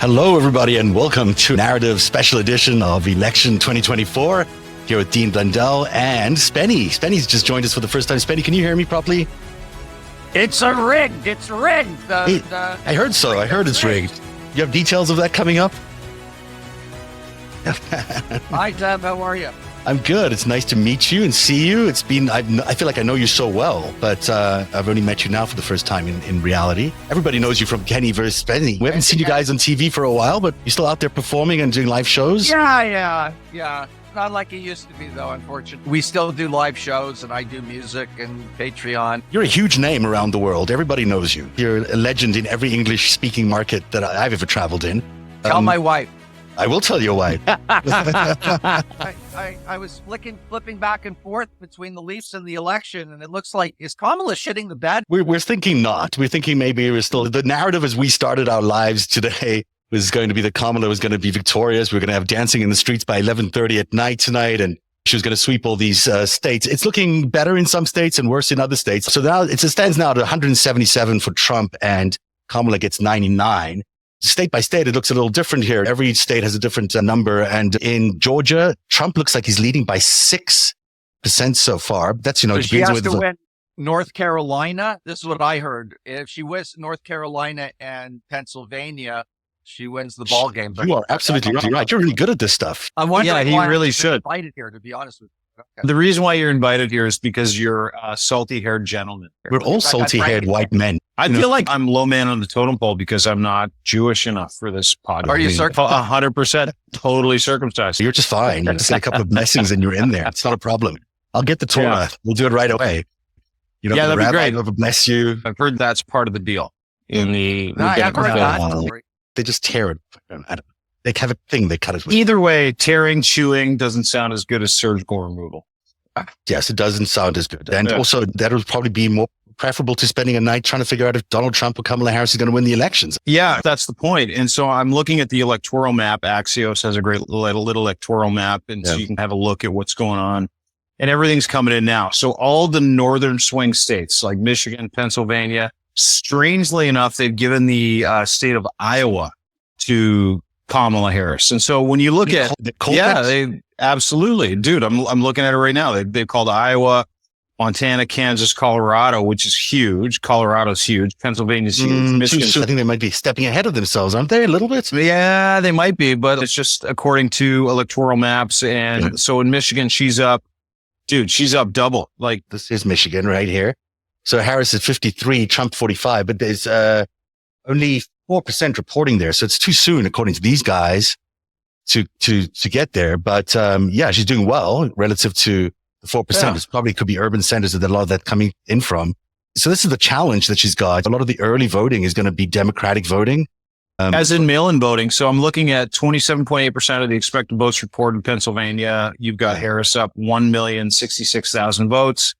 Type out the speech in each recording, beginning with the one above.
Hello, everybody, and welcome to Narativ special edition of Election 2024 here with Dean Blundell and Spenny. Spenny's just joined us for the first time. Spenny, can you hear me properly? It's rigged. It's rigged. I heard so. I heard it's rigged. You have details of that coming up? Hi, Deb. How are you? I'm good. It's nice to meet you and see you. It's been, I feel like I know you so well, but I've only met you now for the first time in reality. Everybody knows you from Kenny versus Spenny. We haven't seen you guys on TV for a while, but you're still out there performing and doing live shows? Yeah. Not like it used to be, though, unfortunately. We still do live shows, and I do music and Patreon. You're a huge name around the world. Everybody knows you. You're a legend in every English-speaking market that I've ever traveled in. Tell my wife. I will tell your wife. I was flipping back and forth between the Leafs and the election, and it looks like, is Kamala shitting the bed? We're thinking not. We're thinking maybe we're still... The narrative as we started our lives today was going to be that Kamala was going to be victorious. We're going to have dancing in the streets by 11:30 at night tonight, and she was going to sweep all these states. It's looking better in some states and worse in other states. So now it stands now at 177 for Trump, and Kamala gets 99. State by state, it looks a little different here. Every state has a different number. And in Georgia, Trump looks like he's leading by 6% so far. That's, So she has to win North Carolina. This is what I heard. If she wins North Carolina and Pennsylvania, she wins the ball game. You are absolutely right. You're really good at this stuff. I'm wondering Yeah, he why really I'm should. invited here, to be honest with you. Okay. The reason why you're invited here is because you're a salty-haired gentleman. We're all salty-haired white men. I feel like I'm low man on the totem pole because I'm not Jewish enough for this podcast. Are you circumcised? 100% totally circumcised. You're just fine. You just say a couple of blessings and you're in there. It's not a problem. I'll get the Torah. Yeah. We'll do it right away. You know, Yeah, the that'd be rabbi great. will bless you. I've heard that's part of the deal in the No, I've heard that. They just tear it. I don't know. They have a thing they cut it with. Either way, tearing, chewing doesn't sound as good as surgical removal. Yes, it doesn't sound as good. And Yeah. also, that would probably be more preferable to spending a night trying to figure out if Donald Trump or Kamala Harris is going to win the elections. Yeah, that's the point. And so I'm looking at the electoral map. Axios has a great little electoral map. And so you can have a look at what's going on. And everything's coming in now. So all the northern swing states like Michigan, Pennsylvania, strangely enough, they've given the state of Iowa to Kamala Harris. And so when you look at, they absolutely, dude, I'm looking at it right now. They've called Iowa, Montana, Kansas, Colorado, which is huge. Colorado's huge. Pennsylvania's huge. Michigan. I think they might be stepping ahead of themselves, aren't they? A little bit. Yeah, they might be, but it's just according to electoral maps. And so in Michigan, she's up double. Like, This is Michigan right here. So Harris is 53, Trump 45, but there's only 4% reporting there. So it's too soon, according to these guys, to get there. But yeah, she's doing well relative to the 4%. Yeah. It probably could be urban centers that a lot of that coming in from. So this is the challenge that she's got. A lot of the early voting is going to be Democratic voting. as in mail-in voting. So I'm looking at 27.8% of the expected votes reported in Pennsylvania. You've got Harris up 1,066,000 votes.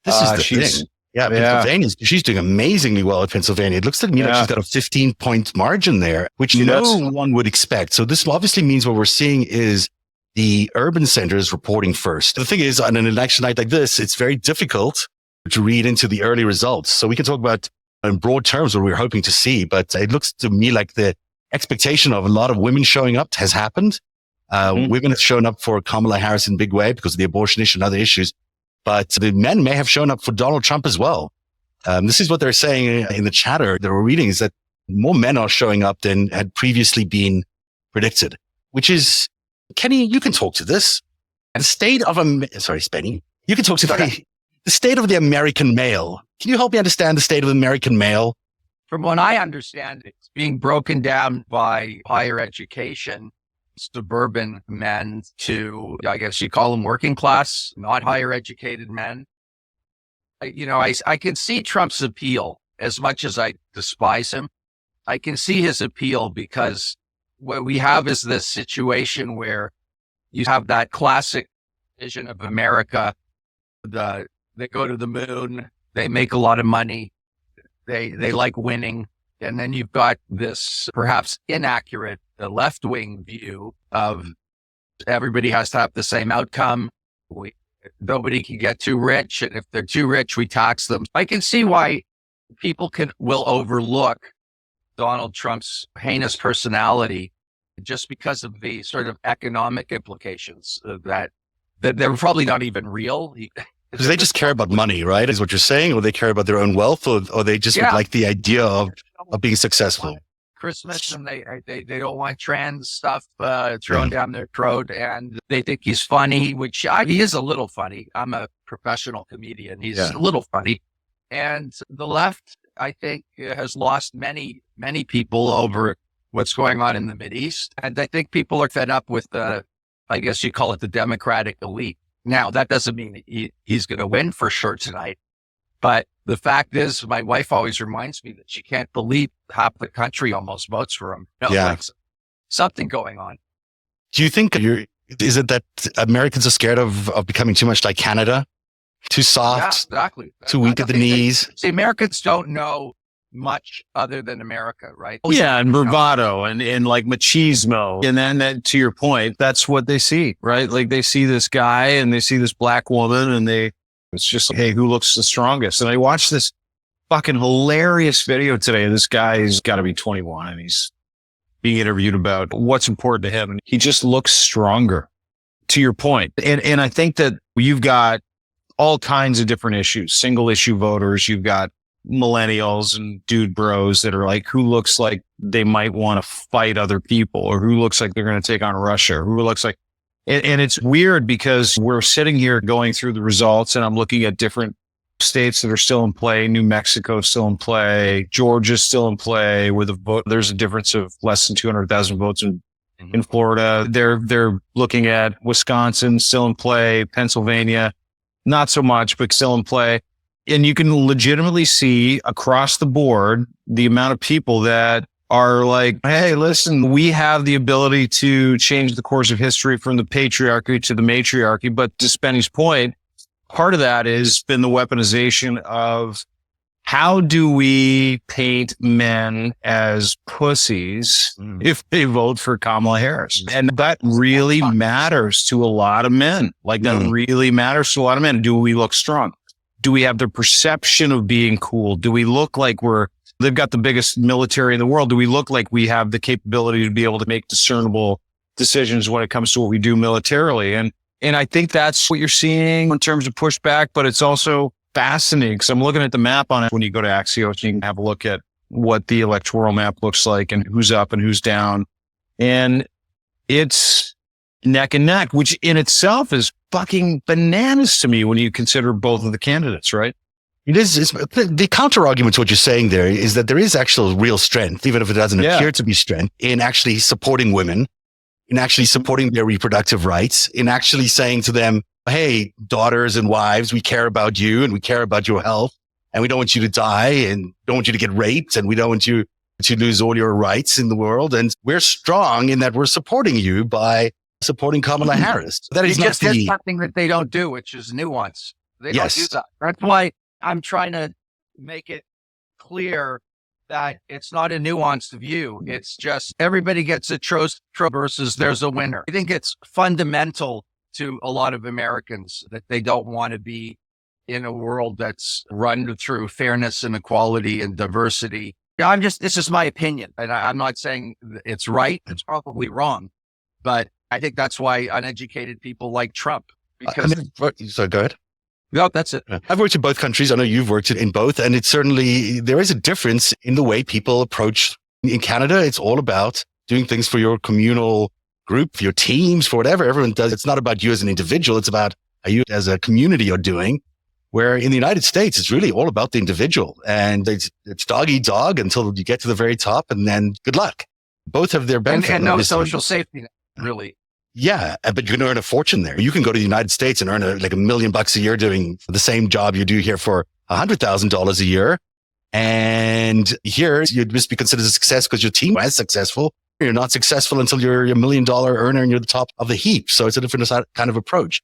This is the thing. Yeah, Pennsylvania, she's doing amazingly well at Pennsylvania. It looks to me like she's got a 15-point margin there, which no one would expect. So this obviously means what we're seeing is the urban centers reporting first. The thing is, on an election night like this, it's very difficult to read into the early results. So we can talk about in broad terms what we're hoping to see, but it looks to me like the expectation of a lot of women showing up has happened. Women have shown up for Kamala Harris in a big way because of the abortion issue and other issues. But the men may have shown up for Donald Trump as well. This is what they're saying in the chatter that we're reading, is that more men are showing up than had previously been predicted, which is, Kenny, you can talk to this. The state of, Spenny, you can talk to the state of the American male. Can you help me understand the state of the American male? From what I understand, it's being broken down by higher education. Suburban men to, I guess you call them working class, not higher educated men. I can see Trump's appeal as much as I despise him. I can see his appeal because what we have is this situation where you have that classic vision of America. They go to the moon, they make a lot of money, they like winning. And then you've got this perhaps inaccurate left-wing view of everybody has to have the same outcome. Nobody can get too rich. And if they're too rich, we tax them. I can see why people will overlook Donald Trump's heinous personality just because of the sort of economic implications that they're probably not even real. Because they just care about money, right? Is what you're saying? Or they care about their own wealth, or they just would like the idea of being successful. Christmas, and they don't want trans stuff thrown down their throat, and they think he's funny, which he is a little funny. I'm a professional comedian. He's a little funny. And the left, I think, has lost many people over what's going on in the Mideast. And I think people are fed up with I guess you call it the Democratic elite. Now, that doesn't mean he's going to win for sure tonight. But the fact is, my wife always reminds me that she can't believe half the country almost votes for him. Like something going on. Do you think is it that Americans are scared of becoming too much like Canada? Too soft? Yeah, exactly. Too weak at the knees? See, Americans don't know much other than America, right? Yeah, and bravado and like machismo. And then to your point, that's what they see, right? Like they see this guy and they see this black woman and it's just like, hey, who looks the strongest? And I watched this fucking hilarious video today. This guy's got to be 21 and he's being interviewed about what's important to him. And he just looks stronger, to your point. And I think that you've got all kinds of different issues, single issue voters. You've got millennials and dude bros that are like, who looks like they might want to fight other people, or who looks like they're going to take on Russia, or who looks like, and it's weird because we're sitting here going through the results and I'm looking at different states that are still in play. New Mexico's still in play. Georgia's still in play with a vote. There's a difference of less than 200,000 votes in Florida. They're looking at Wisconsin still in play, Pennsylvania, not so much, but still in play. And you can legitimately see across the board the amount of people that are like, hey, listen, we have the ability to change the course of history from the patriarchy to the matriarchy. But to Spenny's point, part of that has been the weaponization of how do we paint men as pussies if they vote for Kamala Harris? And that really matters to a lot of men. Like that really matters to a lot of men. Do we look strong? Do we have the perception of being cool? Do we look like they've got the biggest military in the world? Do we look like we have the capability to be able to make discernible decisions when it comes to what we do militarily? And I think that's what you're seeing in terms of pushback, but it's also fascinating because I'm looking at the map on it. When you go to Axios, you can have a look at what the electoral map looks like and who's up and who's down. And it's neck and neck, which in itself is fucking bananas to me when you consider both of the candidates, right? It is. The counter argument to what you're saying there is that there is actual real strength, even if it doesn't appear to be strength, in actually supporting women, in actually supporting their reproductive rights, in actually saying to them, hey, daughters and wives, we care about you and we care about your health and we don't want you to die and don't want you to get raped and we don't want you to lose all your rights in the world. And we're strong in that we're supporting you by supporting Kamala Harris. That is just something that they don't do, which is nuance. They don't do that. That's why I'm trying to make it clear that it's not a nuanced view. It's just everybody gets a trophy versus there's a winner. I think it's fundamental to a lot of Americans that they don't want to be in a world that's run through fairness and equality and diversity. This is my opinion. And I'm not saying it's right. It's probably wrong. But I think that's why uneducated people like Trump. Because so go ahead. No, that's it. I've worked in both countries. I know you've worked in both. And it's certainly, there is a difference in the way people approach. In Canada, it's all about doing things for your communal group, for your teams, for whatever everyone does. It's not about you as an individual. It's about how you as a community are doing. Where in the United States, it's really all about the individual. And it's dog eat dog until you get to the very top. And then good luck. Both have their benefits. And no social safety net, really. Yeah, but you can earn a fortune there. You can go to the United States and earn like $1 million a year doing the same job you do here for $100,000 a year. And here you'd just be considered a success because your team was successful. You're not successful until you're a $1 million earner and you're the top of the heap. So it's a different kind of approach.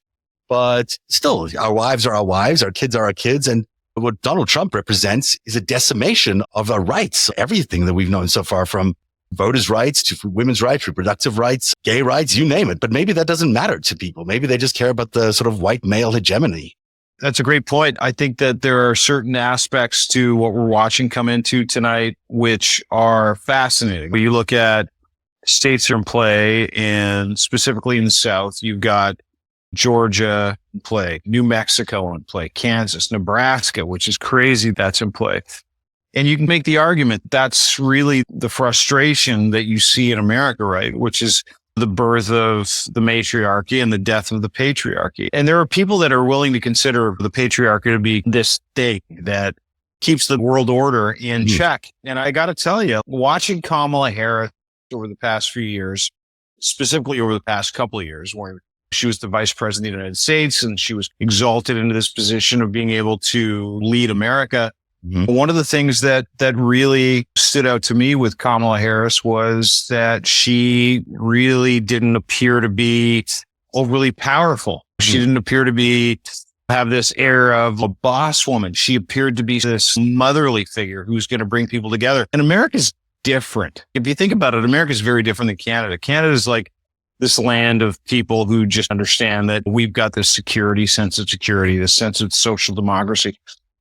But still, our wives are our wives, our kids are our kids. And what Donald Trump represents is a decimation of our rights, everything that we've known so far, from voters' rights to women's rights, reproductive rights, gay rights, you name it. But maybe that doesn't matter to people. Maybe they just care about the sort of white male hegemony. That's a great point. I think that there are certain aspects to what we're watching come into tonight, which are fascinating. When you look at states are in play, and specifically in the South, you've got Georgia in play, New Mexico in play, Kansas, Nebraska, which is crazy that's in play. And you can make the argument that's really the frustration that you see in America, right? Which is the birth of the matriarchy and the death of the patriarchy. And there are people that are willing to consider the patriarchy to be this thing that keeps the world order in check. And I got to tell you, watching Kamala Harris over the past few years, specifically over the past couple of years, where she was the vice president of the United States and she was exalted into this position of being able to lead America. One of the things that really stood out to me with Kamala Harris was that she really didn't appear to be overly powerful. She didn't appear to have this air of a boss woman. She appeared to be this motherly figure who's going to bring people together. And America's different. If you think about it, America's very different than Canada. Canada is like this land of people who just understand that we've got this sense of security, this sense of social democracy.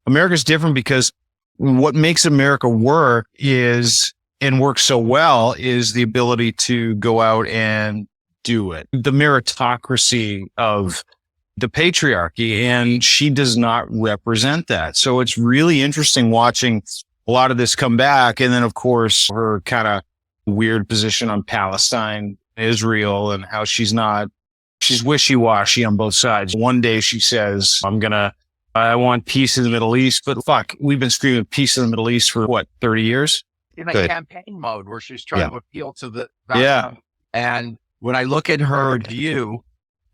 America's different because what makes America work and work so well is the ability to go out and do it. The meritocracy of the patriarchy, and she does not represent that. So it's really interesting watching a lot of this come back. And then, of course, her kind of weird position on Palestine, Israel, and how she's wishy-washy on both sides. One day she says, I want peace in the Middle East, but fuck, we've been screaming peace in the Middle East for 30 years? In a campaign mode where she's trying to appeal to the background. And when I look at her view,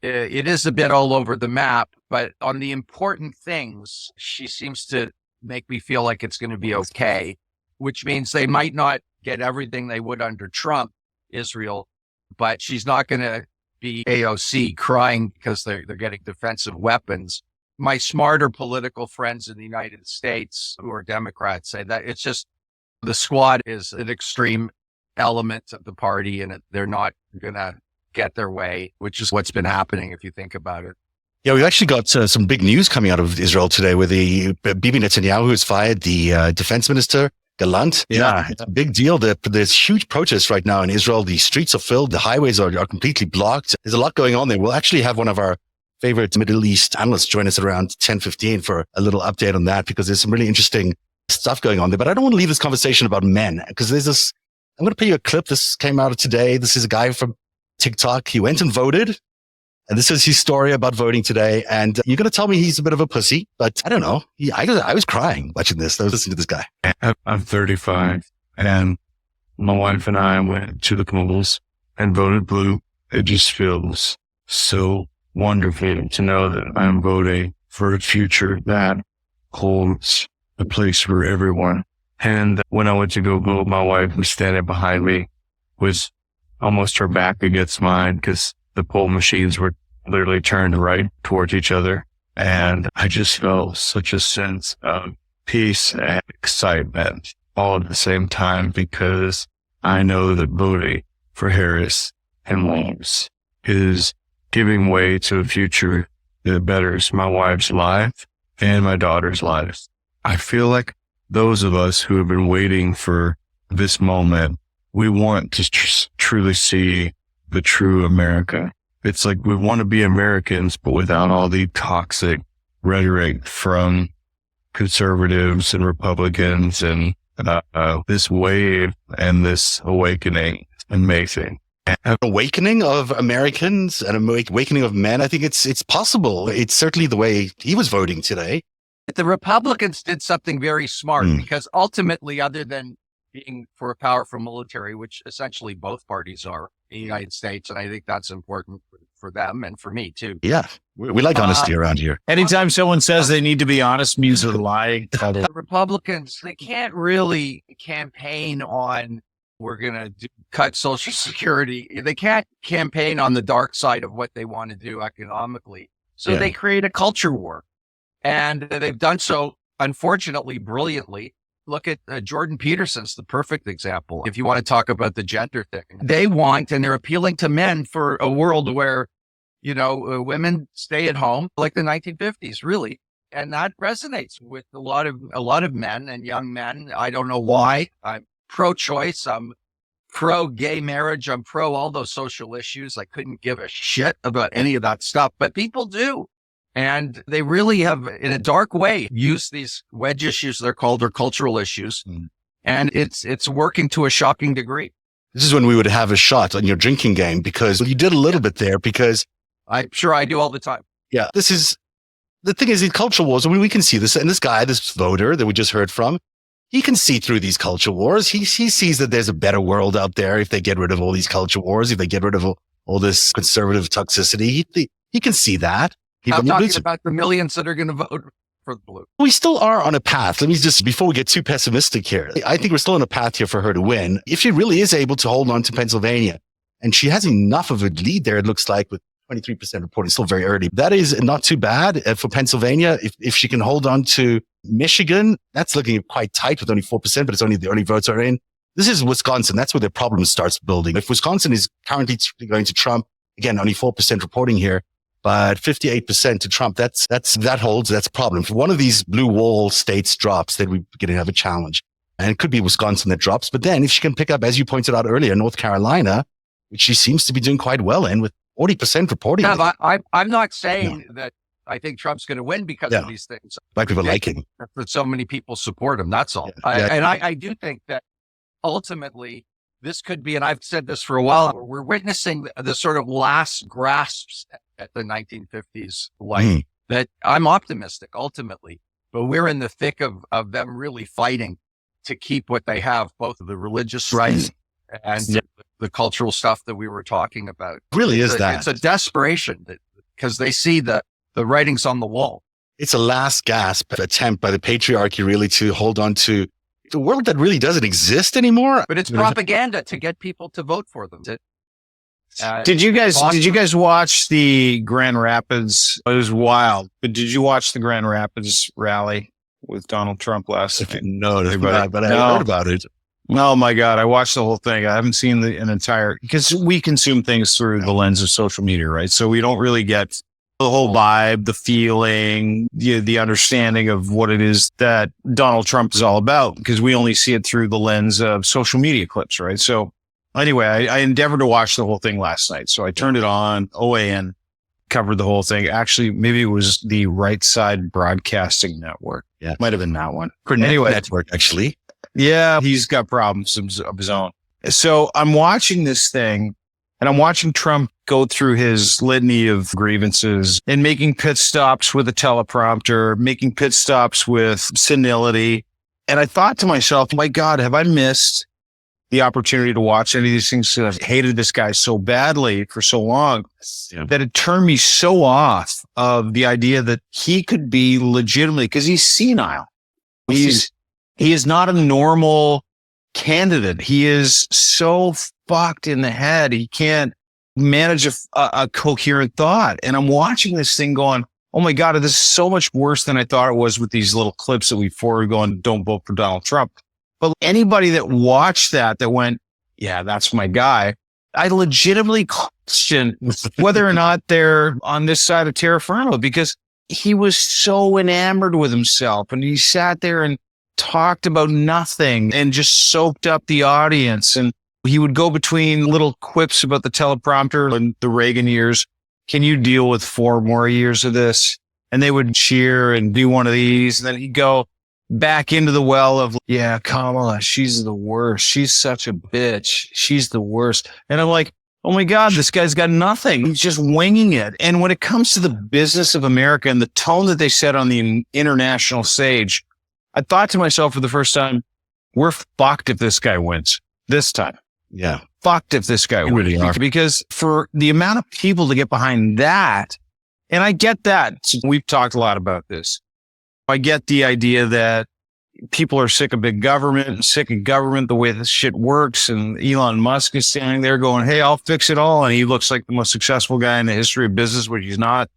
it is a bit all over the map, but on the important things, she seems to make me feel like it's going to be okay, which means they might not get everything they would under Trump, Israel, but she's not going to be AOC crying because they're getting defensive weapons. My smarter political friends in the United States who are Democrats say that it's just the squad is an extreme element of the party and they're not going to get their way, which is what's been happening if you think about it. Yeah, we've actually got some big news coming out of Israel today where Bibi Netanyahu has fired the defense minister, Gallant. Yeah, it's a big deal. There's huge protests right now in Israel. The streets are filled. The highways are completely blocked. There's a lot going on there. We'll actually have one of our favorite Middle East analysts join us around 10:15 for a little update on that, because there's some really interesting stuff going on there. But I don't want to leave this conversation about men, because there's this, I'm going to play you a clip. This came out today. This is a guy from TikTok. He went and voted. And this is his story about voting today. And you're going to tell me he's a bit of a pussy, but I don't know. I was crying watching this. I was listening to this guy. I'm 35 and my wife and I went to the polls and voted blue. It just feels so wonderful to know that I'm voting for a future that holds a place for everyone. And when I went to go vote, my wife was standing behind me with almost her back against mine because the poll machines were literally turned right towards each other. And I just felt such a sense of peace and excitement all at the same time, because I know that voting for Harris and Williams is giving way to a future that betters my wife's life and my daughter's lives. I feel like those of us who have been waiting for this moment, we want to truly see the true America. It's like we want to be Americans, but without all the toxic rhetoric from conservatives and Republicans, and this wave and this awakening. Amazing. An awakening of Americans and an awakening of men. I think it's possible. It's certainly the way he was voting today. The Republicans did something very smart because ultimately, other than being for a powerful military, which essentially both parties are in the United States, and I think that's important for them and for me too. Yeah, we like honesty around here. Anytime someone says they need to be honest means they're lying. The Republicans, they can't really campaign on we're going to cut Social Security. They can't campaign on the dark side of what they want to do economically. So they create a culture war. And they've done so, unfortunately, brilliantly. Look at Jordan Peterson's the perfect example. If you want to talk about the gender thing, they want, and they're appealing to men for a world where, women stay at home like the 1950s, really. And that resonates with a lot of men and young men. I don't know why. I'm pro-choice. I'm pro-gay marriage. I'm pro all those social issues. I couldn't give a shit about any of that stuff, but people do. And they really have, in a dark way, used these wedge issues, they're called, or cultural issues. And it's working to a shocking degree. This is when we would have a shot on your drinking game, because you did a little bit there, because I'm sure I do all the time. Yeah. The thing is, in culture wars, I mean, we can see this. And this guy, this voter that we just heard from, he can see through these culture wars. He sees that there's a better world out there if they get rid of all these culture wars, if they get rid of all this conservative toxicity. He can see that. I'm talking about the millions that are going to vote for the blue. We still are on a path. Let me just, before we get too pessimistic here, I think we're still on a path here for her to win. If she really is able to hold on to Pennsylvania, and she has enough of a lead there, it looks like, with 23% reporting, still very early. That is not too bad for Pennsylvania. If she can hold on to Michigan, that's looking quite tight with only 4%, but it's only the early votes are in. This is Wisconsin. That's where the problem starts building. If Wisconsin is currently going to Trump, again, only 4% reporting here, but 58% to Trump, that holds. That's a problem. If one of these blue wall states drops, then we're going to have a challenge. And it could be Wisconsin that drops. But then if she can pick up, as you pointed out earlier, North Carolina, which she seems to be doing quite well in with 40% reporting. Yeah, I'm not saying that I think Trump's going to win because of these things. Like people like him. That so many people support him. That's all. I do think that ultimately this could be, and I've said this for a while, we're witnessing the sort of last grasps at the 1950s light. That I'm optimistic ultimately, but we're in the thick of them really fighting to keep what they have, both the religious rights and the cultural stuff that we were talking about. Really is that. It's a desperation because they see the writings on the wall. It's a last gasp attempt by the patriarchy really to hold on to the world that really doesn't exist anymore. But it's propaganda to get people to vote for them. Did you guys watch the Grand Rapids? It was wild. But did you watch the Grand Rapids rally with Donald Trump last night? No, but I heard about it. Oh my God. I watched the whole thing. I haven't seen an entire, because we consume things through the lens of social media, right? So we don't really get the whole vibe, the feeling, the understanding of what it is that Donald Trump is all about, because we only see it through the lens of social media clips, right? So anyway, I endeavored to watch the whole thing last night. So I turned it on, OAN covered the whole thing. Actually, maybe it was the Right Side Broadcasting Network. Yeah. Might have been that one. Anyway, network, actually. Yeah, he's got problems of his own. So I'm watching this thing and I'm watching Trump go through his litany of grievances and making pit stops with a teleprompter, making pit stops with senility. And I thought to myself, my God, have I missed the opportunity to watch any of these things? I've hated this guy so badly for so long that it turned me so off of the idea that he could be legitimately, because he's senile. He is not a normal candidate. He is so fucked in the head. He can't manage a coherent thought. And I'm watching this thing going, oh my God, this is so much worse than I thought it was with these little clips that we forward going, don't vote for Donald Trump. But anybody that watched that went, yeah, that's my guy. I legitimately question whether or not they're on this side of terra firma, because he was so enamored with himself and he sat there and talked about nothing and just soaked up the audience. And he would go between little quips about the teleprompter and the Reagan years. Can you deal with 4 more years of this? And they would cheer and do one of these. And then he'd go back into the well of, yeah, Kamala, she's the worst. She's such a bitch. She's the worst. And I'm like, oh my God, this guy's got nothing. He's just winging it. And when it comes to the business of America and the tone that they set on the international stage, I thought to myself for the first time, we're fucked if this guy wins this time. Yeah. Fucked if this guy wins. Really are. Because for the amount of people to get behind that, and I get that. We've talked a lot about this. I get the idea that people are sick of big government and sick of government, the way this shit works. And Elon Musk is standing there going, hey, I'll fix it all. And he looks like the most successful guy in the history of business, which he's not.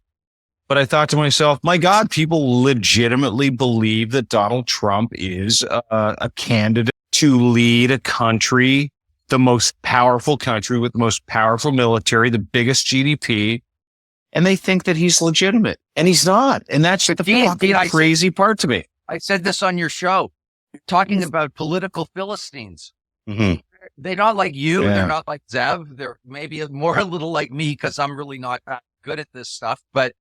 But I thought to myself, my God, people legitimately believe that Donald Trump is a candidate to lead a country, the most powerful country with the most powerful military, the biggest GDP, and they think that he's legitimate, and he's not. And that's the fucking crazy part to me. I said this on your show. You're talking about political Philistines. Mm-hmm. They're not like you. Yeah. They're not like Zev. They're maybe more a little like me because I'm really not good at this stuff. But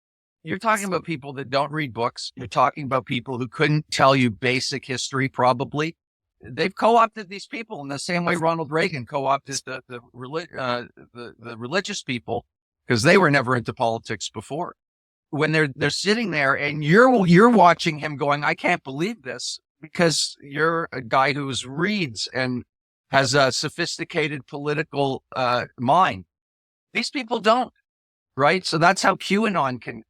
you're talking about people that don't read books. You're talking about people who couldn't tell you basic history, probably. They've co-opted these people in the same way Ronald Reagan co-opted the religious people, because they were never into politics before. When they're sitting there and you're watching him going, I can't believe this, because you're a guy who reads and has a sophisticated political mind. These people don't, right? So that's how QAnon can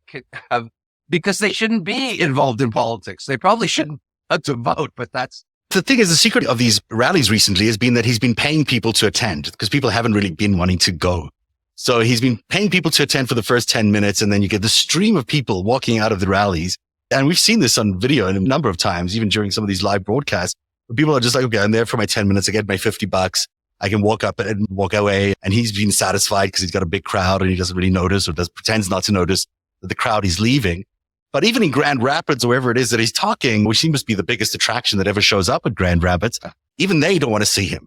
have, because they shouldn't be involved in politics. They probably shouldn't have to vote, but that's. The thing is, the secret of these rallies recently has been that he's been paying people to attend, because people haven't really been wanting to go. So he's been paying people to attend for the first 10 minutes, and then you get the stream of people walking out of the rallies. And we've seen this on video a number of times, even during some of these live broadcasts. People are just like, okay, I'm there for my 10 minutes. I get my $50. I can walk up and walk away. And he's been satisfied because he's got a big crowd and he doesn't really notice or pretends not to notice that the crowd is leaving. But even in Grand Rapids or wherever it is that he's talking, which seems to be the biggest attraction that ever shows up at Grand Rapids, even they don't want to see him.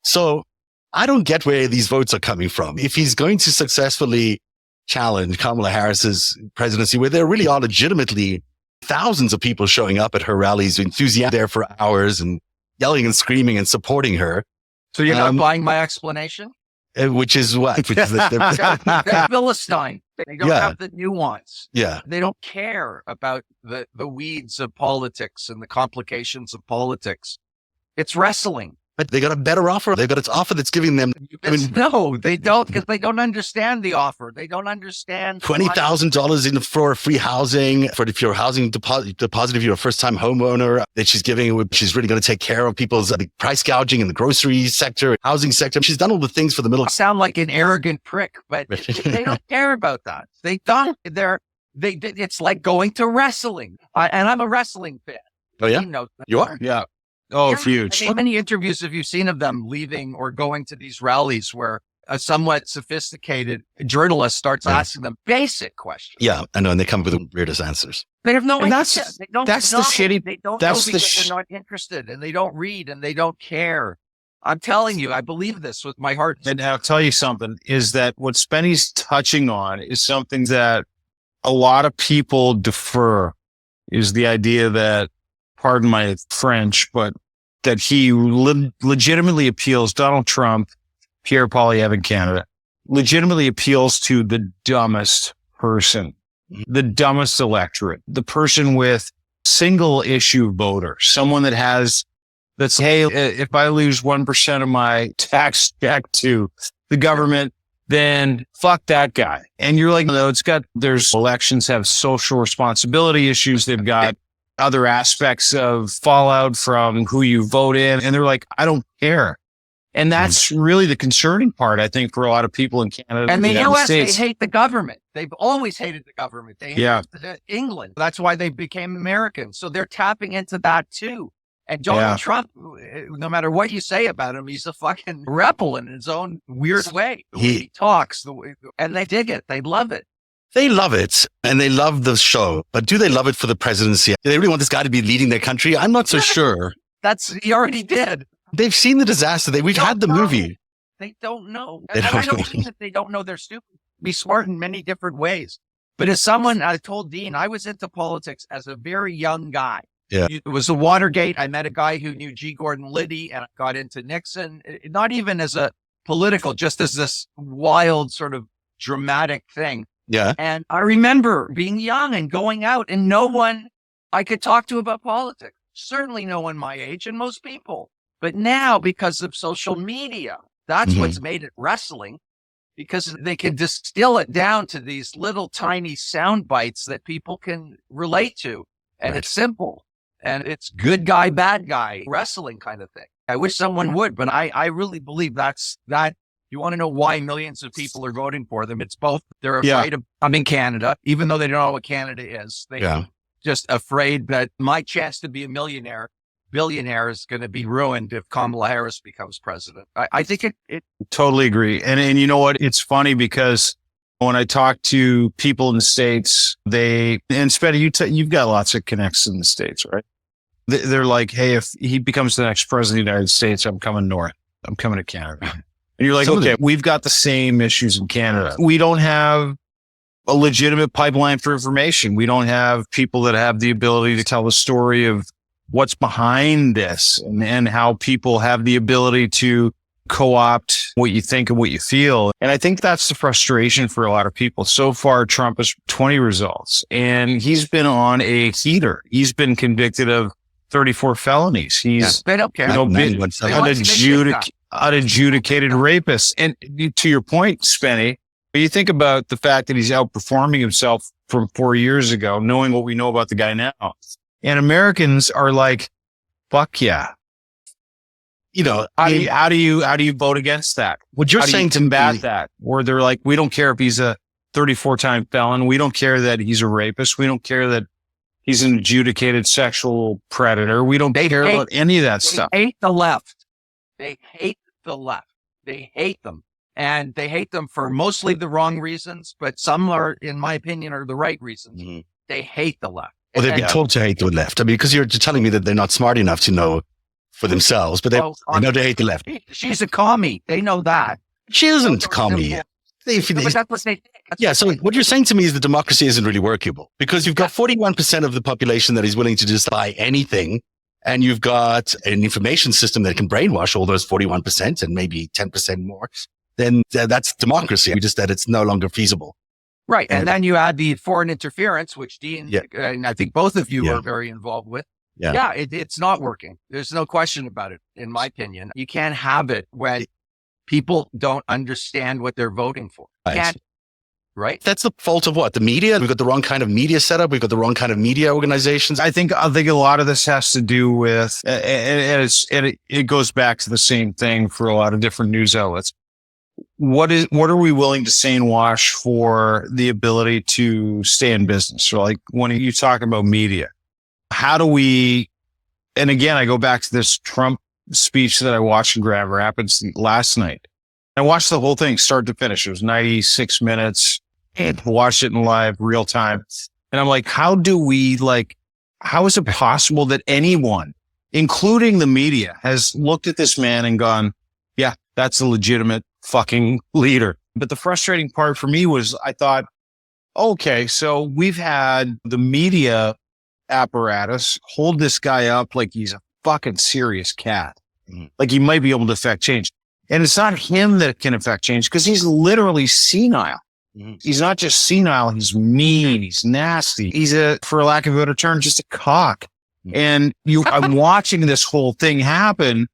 So I don't get where these votes are coming from. If he's going to successfully challenge Kamala Harris's presidency, where there really are legitimately thousands of people showing up at her rallies, enthusiastic there for hours and yelling and screaming and supporting her. So you're not buying my explanation? Which is what? Which is they're Philistine. They don't have the nuance. Yeah. They don't care about the weeds of politics and the complications of politics. It's wrestling. But they got a better offer. They've got an offer that's giving them. No, they don't, because they don't understand the offer. They don't understand. $20,000 for free housing, for if you're housing deposit, if you're a first time homeowner, that she's giving. She's really going to take care of people's price gouging in the grocery sector, housing sector. She's done all the things for the middle. I sound like an arrogant prick, but they don't care about that. They don't. It's like going to wrestling, and I'm a wrestling fan. Oh yeah, you are. Yeah. Oh, it's huge. How many interviews have you seen of them leaving or going to these rallies where a somewhat sophisticated journalist starts asking them basic questions? Yeah, I know, and they come up with the weirdest answers. They have no idea. That's the shitty. They don't know because they're not interested, and they don't read, and they don't care. I'm telling you, I believe this with my heart. And I'll tell you something, is that what Spenny's touching on is something that a lot of people defer, is the idea that, pardon my French, but that he legitimately appeals, Donald Trump, Pierre Poilievre in Canada, legitimately appeals to the dumbest person, the dumbest electorate, the person with single issue voter, someone that's, hey, if I lose 1% of my tax check to the government, then fuck that guy. And you're like, no, there's elections have social responsibility issues. They've got other aspects of fallout from who you vote in. And they're like, I don't care. And that's really the concerning part, I think, for a lot of people in Canada. And the U.S., they hate the government. They've always hated the government. They hate England. That's why they became Americans. So they're tapping into that too. And Donald Trump, no matter what you say about him, he's a fucking rebel in his own weird way. The way he talks, and they dig it. They love it. They love it, and they love the show. But do they love it for the presidency? Do they really want this guy to be leading their country? I'm not so sure. He already did. They've seen the disaster. We've had the movie. They don't know. I don't mean that they don't know they're stupid. Be smart in many different ways. But as someone, I told Dean, I was into politics as a very young guy. Yeah. It was the Watergate. I met a guy who knew G. Gordon Liddy, and I got into Nixon, not even as a political, just as this wild sort of dramatic thing. Yeah. And I remember being young and going out, and no one I could talk to about politics. Certainly no one my age, and most people. But now, because of social media, that's what's made it wrestling, because they can distill it down to these little tiny sound bites that people can relate to. And it's simple. And it's good guy, bad guy, wrestling kind of thing. I wish someone would, but I really believe that's that. You want to know why millions of people are voting for them? It's both. They're afraid of, I'm in Canada, even though they don't know what Canada is. They're just afraid that my chance to be a billionaire is going to be ruined if Kamala Harris becomes president. I think it totally agree. And you know what? It's funny because When I talk to people in the States, and Spenny, you've got lots of connects in the States, right? They're like, hey, if he becomes the next president of the United States, I'm coming north. I'm coming to Canada. And you're like, okay, we've got the same issues in Canada. We don't have a legitimate pipeline for information. We don't have people that have the ability to tell the story of what's behind this and how people have the ability to co-opt what you think and what you feel. And I think that's the frustration for a lot of people. So far, Trump has 20 results and he's been on a heater. He's been convicted of 34 felonies. He's they don't care. Been unadjudicated rapist. And to your point, Spenny, you think about the fact that he's outperforming himself from 4 years ago, knowing what we know about the guy now. And Americans are like, fuck yeah. How do you vote against that? What you're saying to combat that? Or they're like, we don't care if he's a 34-time felon. We don't care that he's a rapist. We don't care that he's an adjudicated sexual predator. We don't care about any of that stuff. They hate the left. They hate the left. They hate them. And they hate them for mostly the wrong reasons, but some are, in my opinion, are the right reasons. Mm-hmm. They hate the left. Well, they've been told to hate the left. I mean, because you're telling me that they're not smart enough to know for themselves, but they know they hate the left. She's a commie. They know that. She isn't a commie. But that's what they think. So what you're saying to me is that democracy isn't really workable because you've got 41% of the population that is willing to just buy anything. And you've got an information system that can brainwash all those 41% and maybe 10% more. Then that's democracy. Just that it's no longer feasible. Right. And then you add the foreign interference, which Dean, and I think both of you are very involved with. Yeah, it's not working. There's no question about it, in my opinion. You can't have it when people don't understand what they're voting for. Right? That's the fault of what? The media? We've got the wrong kind of media setup. We've got the wrong kind of media organizations. I think a lot of this has to do with, and it goes back to the same thing for a lot of different news outlets. What are we willing to say and wash for the ability to stay in business? So like when you talk about media, how do we, and again, I go back to this Trump speech that I watched in Grand Rapids last night. I watched the whole thing start to finish. It was 96 minutes and watched it in live real time. And I'm like, how is it possible that anyone, including the media, has looked at this man and gone, yeah, that's a legitimate fucking leader. But the frustrating part for me was I thought, okay, so we've had the media apparatus hold this guy up like he's a fucking serious cat. Mm-hmm. Like he might be able to affect change. And it's not him that can affect change because he's literally senile. Mm-hmm. He's not just senile. He's mean. He's nasty. He's for lack of a better term, just a cock. Mm-hmm. And I'm watching this whole thing happen.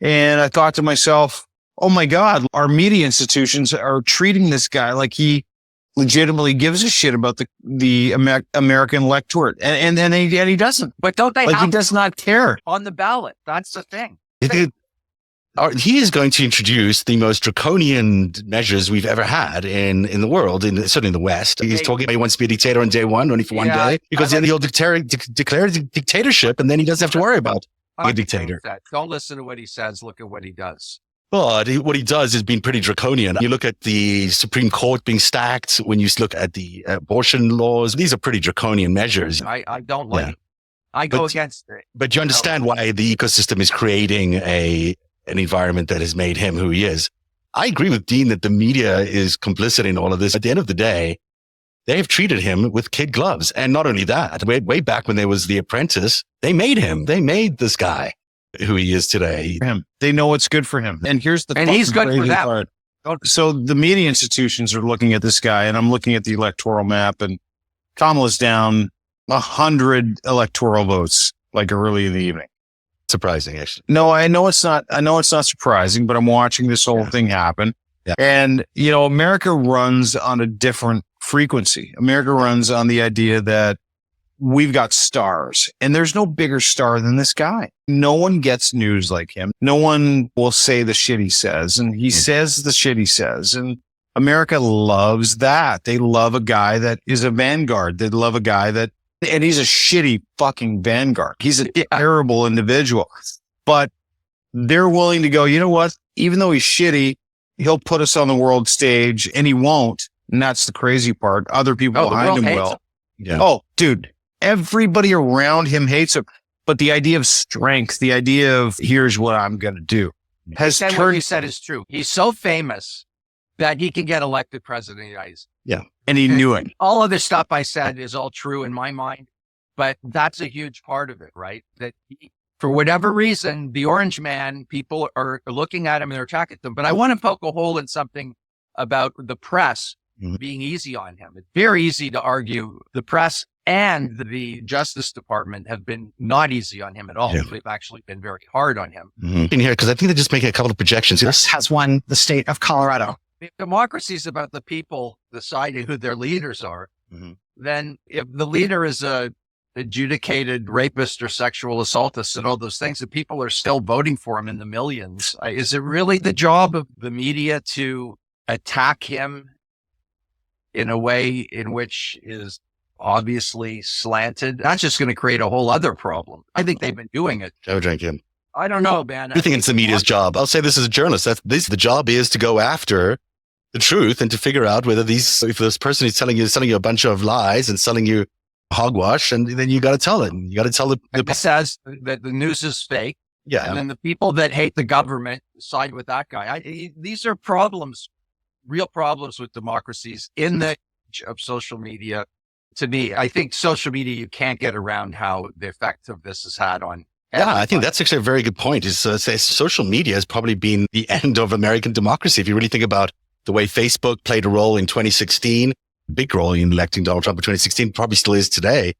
And I thought to myself, oh my God, our media institutions are treating this guy like he legitimately gives a shit about the American electorate. And he doesn't. But don't they he does not care. On the ballot. That's the thing. He is going to introduce the most draconian measures we've ever had in the world, certainly in the West. He's talking about he wants to be a dictator on day one, only for one day, because then he'll declare dictatorship and then he doesn't have to worry about a dictator. Don't listen to what he says. Look at what he does. But what he does has been pretty draconian. You look at the Supreme Court being stacked. When you look at the abortion laws, these are pretty draconian measures. I don't like it. I go against it. But you understand why the ecosystem is creating an environment that has made him who he is. I agree with Dean that the media is complicit in all of this. At the end of the day, they have treated him with kid gloves. And not only that, way back when there was The Apprentice, they made him. They made this guy who he is today. They know what's good for him. And here's he's good for that. Part. So the media institutions are looking at this guy, and I'm looking at the electoral map, and Kamala's down 100 electoral votes like early in the evening. Surprising, actually. No, I know it's not surprising, but I'm watching this whole thing happen. Yeah. And, America runs on a different frequency. America runs on the idea that we've got stars, and there's no bigger star than this guy. No one gets news like him. No one will say the shit he says, and he says the shit he says. And America loves that. They love a guy that is a vanguard. They love a guy and he's a shitty fucking vanguard. He's a terrible individual, but they're willing to go, you know what? Even though he's shitty, he'll put us on the world stage, and he won't. And that's the crazy part. Other people behind him will. Yeah. Oh, dude, everybody around him hates him. But the idea of strength, the idea of here's what I'm going to do has turned. What you said is true. He's so famous that he can get elected president of the United States. Yeah. And he knew it. All of this stuff I said is all true in my mind, but that's a huge part of it, right? That for whatever reason, the orange man, people are looking at him and they're attacking them. But I want to poke a hole in something about the press being easy on him. It's very easy to argue the press and the Justice Department have been not easy on him at all. Yeah. They've actually been very hard on him. In here, because I think they're just making a couple of projections. This has won the state of Colorado. If democracy is about the people deciding who their leaders are, then if the leader is a adjudicated rapist or sexual assaultist and all those things, the people are still voting for him in the millions. Is it really the job of the media to attack him in a way in which is obviously slanted? That's just going to create a whole other problem. I think they've been doing it. Joe Jenkins. I don't know, man. I think it's the media's job. I'll say this as a journalist. The job is to go after the truth and to figure out whether if this person is telling you a bunch of lies and selling you hogwash, and then you got to tell it. You got to tell the says that the news is fake. Yeah. And then the people that hate the government side with that guy. These are problems, real problems with democracies in the age of social media. To me, I think social media, you can't get around how the effect of this has had on everybody. Yeah, I think that's actually a very good point. Is say social media has probably been the end of American democracy. If you really think about the way Facebook played a role in 2016, big role in electing Donald Trump in 2016, probably still is today.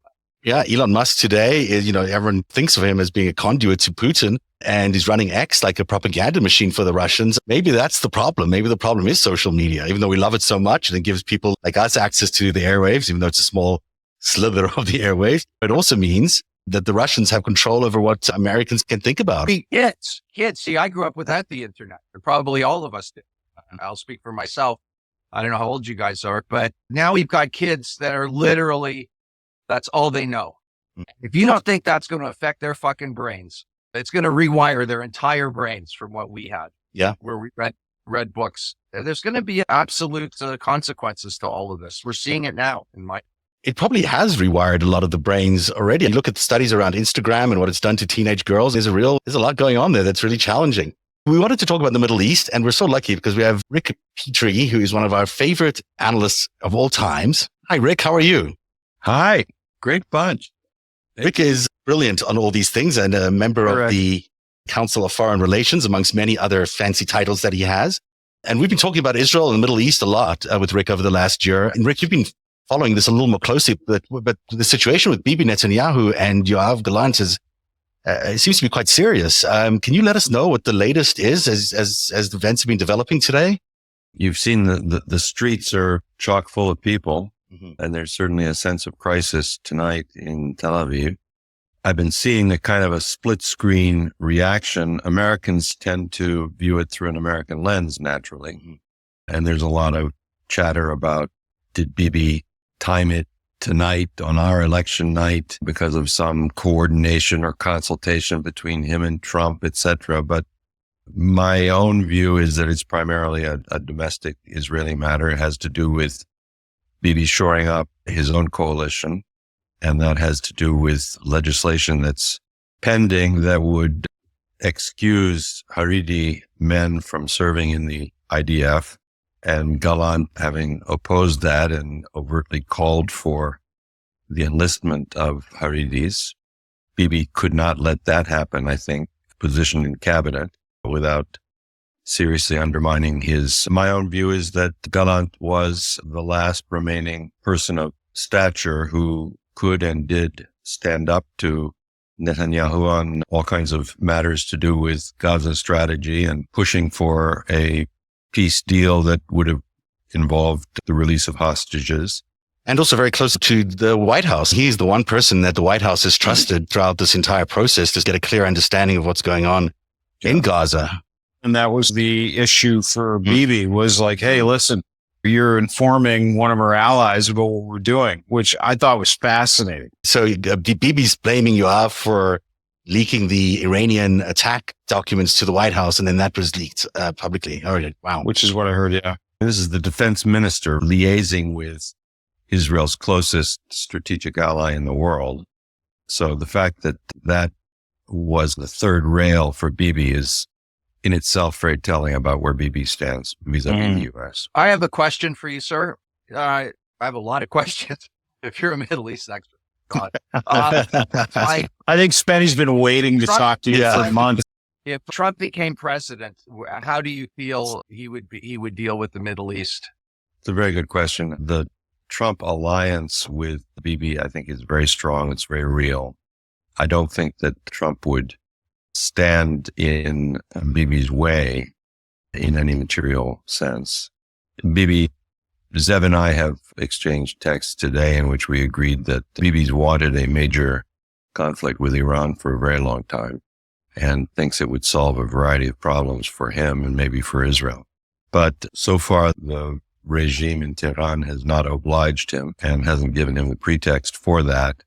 Yeah, Elon Musk today is, everyone thinks of him as being a conduit to Putin, and he's running X like a propaganda machine for the Russians. Maybe that's the problem. Maybe the problem is social media, even though we love it so much and it gives people like us access to the airwaves, even though it's a small slither of the airwaves. It also means that the Russians have control over what Americans can think about. Kids. See, I grew up without the internet. Probably all of us did. I'll speak for myself. I don't know how old you guys are, but now we've got kids that are literally, that's all they know. If you don't think that's going to affect their fucking brains, it's going to rewire their entire brains from what we had. Yeah. Where we read books. There's going to be absolute consequences to all of this. We're seeing it now It probably has rewired a lot of the brains already. You look at the studies around Instagram and what it's done to teenage girls. There's a lot going on there that's really challenging. We wanted to talk about the Middle East, and we're so lucky because we have Rick Petrie, who is one of our favorite analysts of all times. Hi, Rick. How are you? Hi. Great bunch. Rick is brilliant on all these things and a member of the Council of Foreign Relations, amongst many other fancy titles that he has. And we've been talking about Israel and the Middle East a lot with Rick over the last year. And Rick, you've been following this a little more closely, but the situation with Bibi Netanyahu and Yoav Gallant it seems to be quite serious. Can you let us know what the latest is as the events have been developing today? You've seen the streets are chock full of people, and there's certainly a sense of crisis tonight in Tel Aviv. I've been seeing a kind of a split screen reaction. Americans tend to view it through an American lens, naturally. And there's a lot of chatter about, did Bibi time it tonight on our election night because of some coordination or consultation between him and Trump, etc. But my own view is that it's primarily a domestic Israeli matter. It has to do with Bibi shoring up his own coalition, and that has to do with legislation that's pending that would excuse Haredi men from serving in the IDF. And Gallant, having opposed that and overtly called for the enlistment of Haredis, Bibi could not let that happen, I think, positioned in cabinet without seriously undermining my own view is that Gallant was the last remaining person of stature who could and did stand up to Netanyahu on all kinds of matters to do with Gaza strategy and pushing for a peace deal that would have involved the release of hostages. And also very close to the White House. He's the one person that the White House has trusted throughout this entire process to get a clear understanding of what's going on in Gaza. And that was the issue for Bibi, was like, hey, listen, you're informing one of our allies about what we're doing, which I thought was fascinating. So Bibi's blaming Yoav for leaking the Iranian attack documents to the White House, and then that was leaked publicly. Oh, wow. Which is what I heard, yeah. This is the defense minister liaising with Israel's closest strategic ally in the world. So the fact that that was the third rail for Bibi is in itself very telling about where Bibi stands vis-a-vis the U.S. I have a question for you, sir. I have a lot of questions. If you're a Middle East expert, God. I think Spenny's been waiting to talk to you for months. If Trump became president, how do you feel he would deal with the Middle East? It's a very good question. The Trump alliance with Bibi, I think, is very strong. It's very real. I don't think that Trump would stand in Bibi's way in any material sense. Bibi, Zev and I have exchanged texts today in which we agreed that Bibi's wanted a major conflict with Iran for a very long time and thinks it would solve a variety of problems for him and maybe for Israel. But so far, the regime in Tehran has not obliged him and hasn't given him the pretext for that.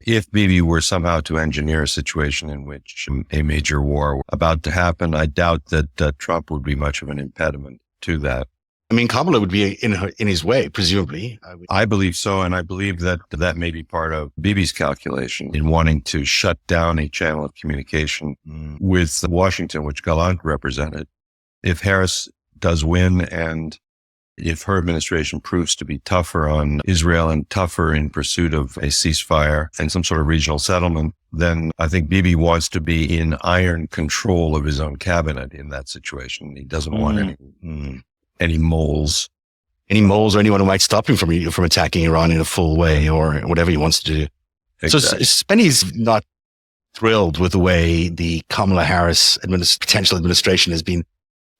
If Bibi were somehow to engineer a situation in which a major war were about to happen, I doubt that Trump would be much of an impediment to that. I mean, Kamala would be in his way, presumably. I believe so, and I believe that that may be part of Bibi's calculation in wanting to shut down a channel of communication with Washington, which Gallant represented. If Harris does win and if her administration proves to be tougher on Israel and tougher in pursuit of a ceasefire and some sort of regional settlement, then I think Bibi wants to be in iron control of his own cabinet in that situation. He doesn't want any moles. Any moles or anyone who might stop him from attacking Iran in a full way or whatever he wants to do. Exactly. So Spenny's not thrilled with the way the Kamala Harris potential administration has been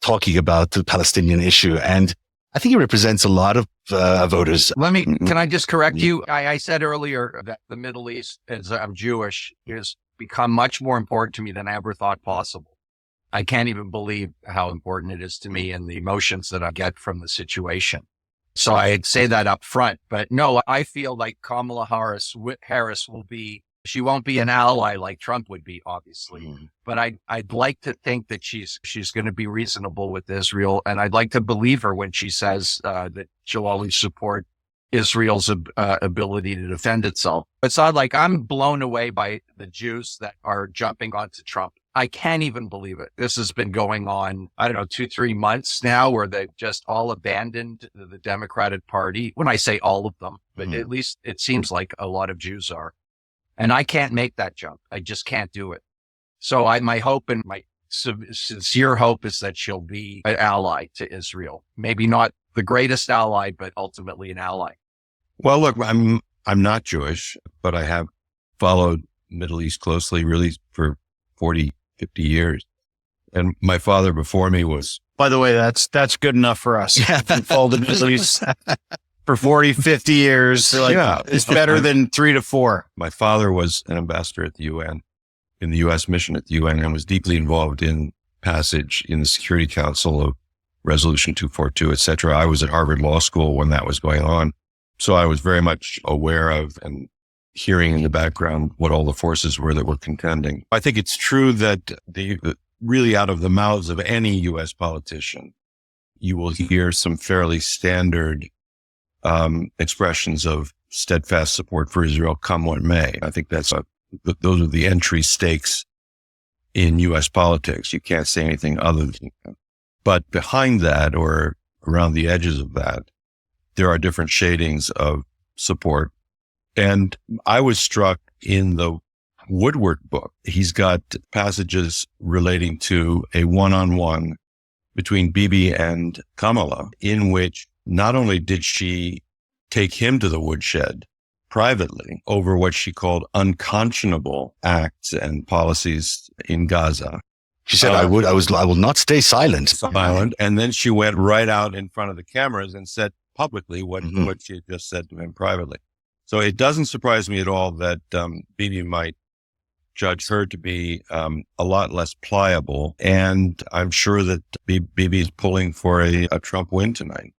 talking about the Palestinian issue. And I think he represents a lot of voters. Can I just correct you? I said earlier that the Middle East, as I'm Jewish, has become much more important to me than I ever thought possible. I can't even believe how important it is to me and the emotions that I get from the situation. So I'd say that up front. But no, I feel like Kamala Harris she won't be an ally like Trump would be, obviously. But I'd like to think that she's going to be reasonable with Israel. And I'd like to believe her when she says that she'll always support Israel's ability to defend itself. It's not like I'm blown away by the Jews that are jumping onto Trump. I can't even believe it. This has been going on, 2-3 months now where they've just all abandoned the Democratic Party. When I say all of them, but at least it seems like a lot of Jews are. And I can't make that jump. I just can't do it. So my hope and my sincere hope is that she'll be an ally to Israel. Maybe not the greatest ally, but ultimately an ally. Well, look, I'm not Jewish, but I have followed Middle East closely, really for 40, 50 years. And my father before me was... By the way, that's good enough for us. Followed the Middle East for 40, 50 years. It's better than 3 to 4. My father was an ambassador at the UN, in the U.S. mission at the UN, and was deeply involved in passage in the Security Council of Resolution 242, et cetera. I was at Harvard Law School when that was going on. So I was very much aware of and hearing in the background what all the forces were that were contending. I think it's true that really out of the mouths of any U.S. politician, you will hear some fairly standard expressions of steadfast support for Israel, come what may. I think those are the entry stakes in U.S. politics. You can't say anything other than that. But behind that, or around the edges of that, there are different shadings of support. And I was struck in the Woodward book. He's got passages relating to a one-on-one between Bibi and Kamala, in which not only did she take him to the woodshed privately over what she called unconscionable acts and policies in Gaza. She said, I will not stay silent. And then she went right out in front of the cameras and said publicly what she had just said to him privately. So it doesn't surprise me at all that Bibi might judge her to be a lot less pliable. And I'm sure that Bibi is pulling for a Trump win tonight.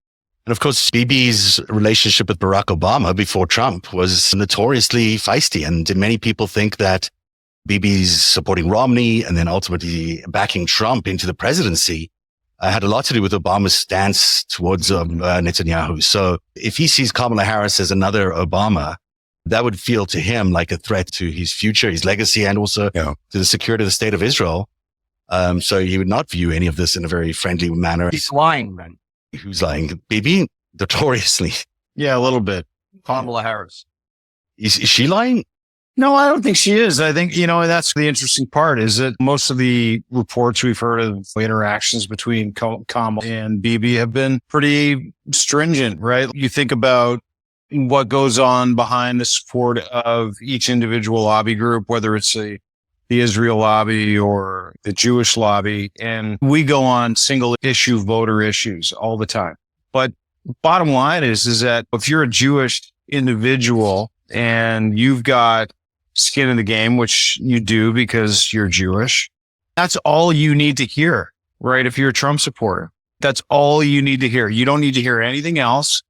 And of course, Bibi's relationship with Barack Obama before Trump was notoriously feisty. And many people think that Bibi's supporting Romney and then ultimately backing Trump into the presidency had a lot to do with Obama's stance towards Netanyahu. So if he sees Kamala Harris as another Obama, that would feel to him like a threat to his future, his legacy, and also to the security of the state of Israel. So he would not view any of this in a very friendly manner. He's lying, then. Who's lying? Bibi? Notoriously. Yeah, a little bit. Kamala Harris. Is she lying? No, I don't think she is. I think, that's the interesting part is that most of the reports we've heard of interactions between Kamala and Bibi have been pretty stringent, right? You think about what goes on behind the support of each individual lobby group, whether it's the Israel lobby or the Jewish lobby. And we go on single issue voter issues all the time. But bottom line is that if you're a Jewish individual and you've got skin in the game, which you do because you're Jewish, that's all you need to hear, right? If you're a Trump supporter, that's all you need to hear. You don't need to hear anything else.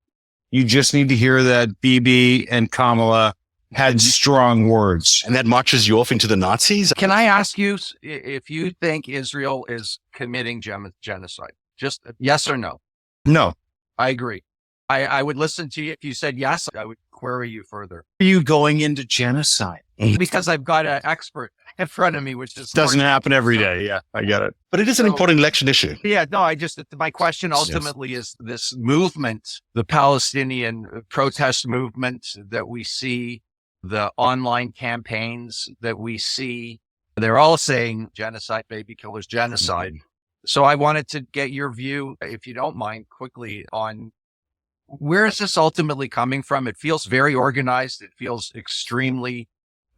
You just need to hear that Bibi and Kamala had strong words. And that marches you off into the Nazis? Can I ask you if you think Israel is committing genocide? Just yes or no? No. I agree. I would listen to you. If you said yes, I would query you further. Are you going into genocide? Because I've got an expert in front of me, which just doesn't happen every day. Yeah, I get it. But it is an important election issue. Yeah, no, my question ultimately is this movement, the Palestinian protest movement that we see, the online campaigns that we see, they're all saying genocide, baby killers, genocide. So I wanted to get your view, if you don't mind, quickly on where is this ultimately coming from? It feels very organized. It feels extremely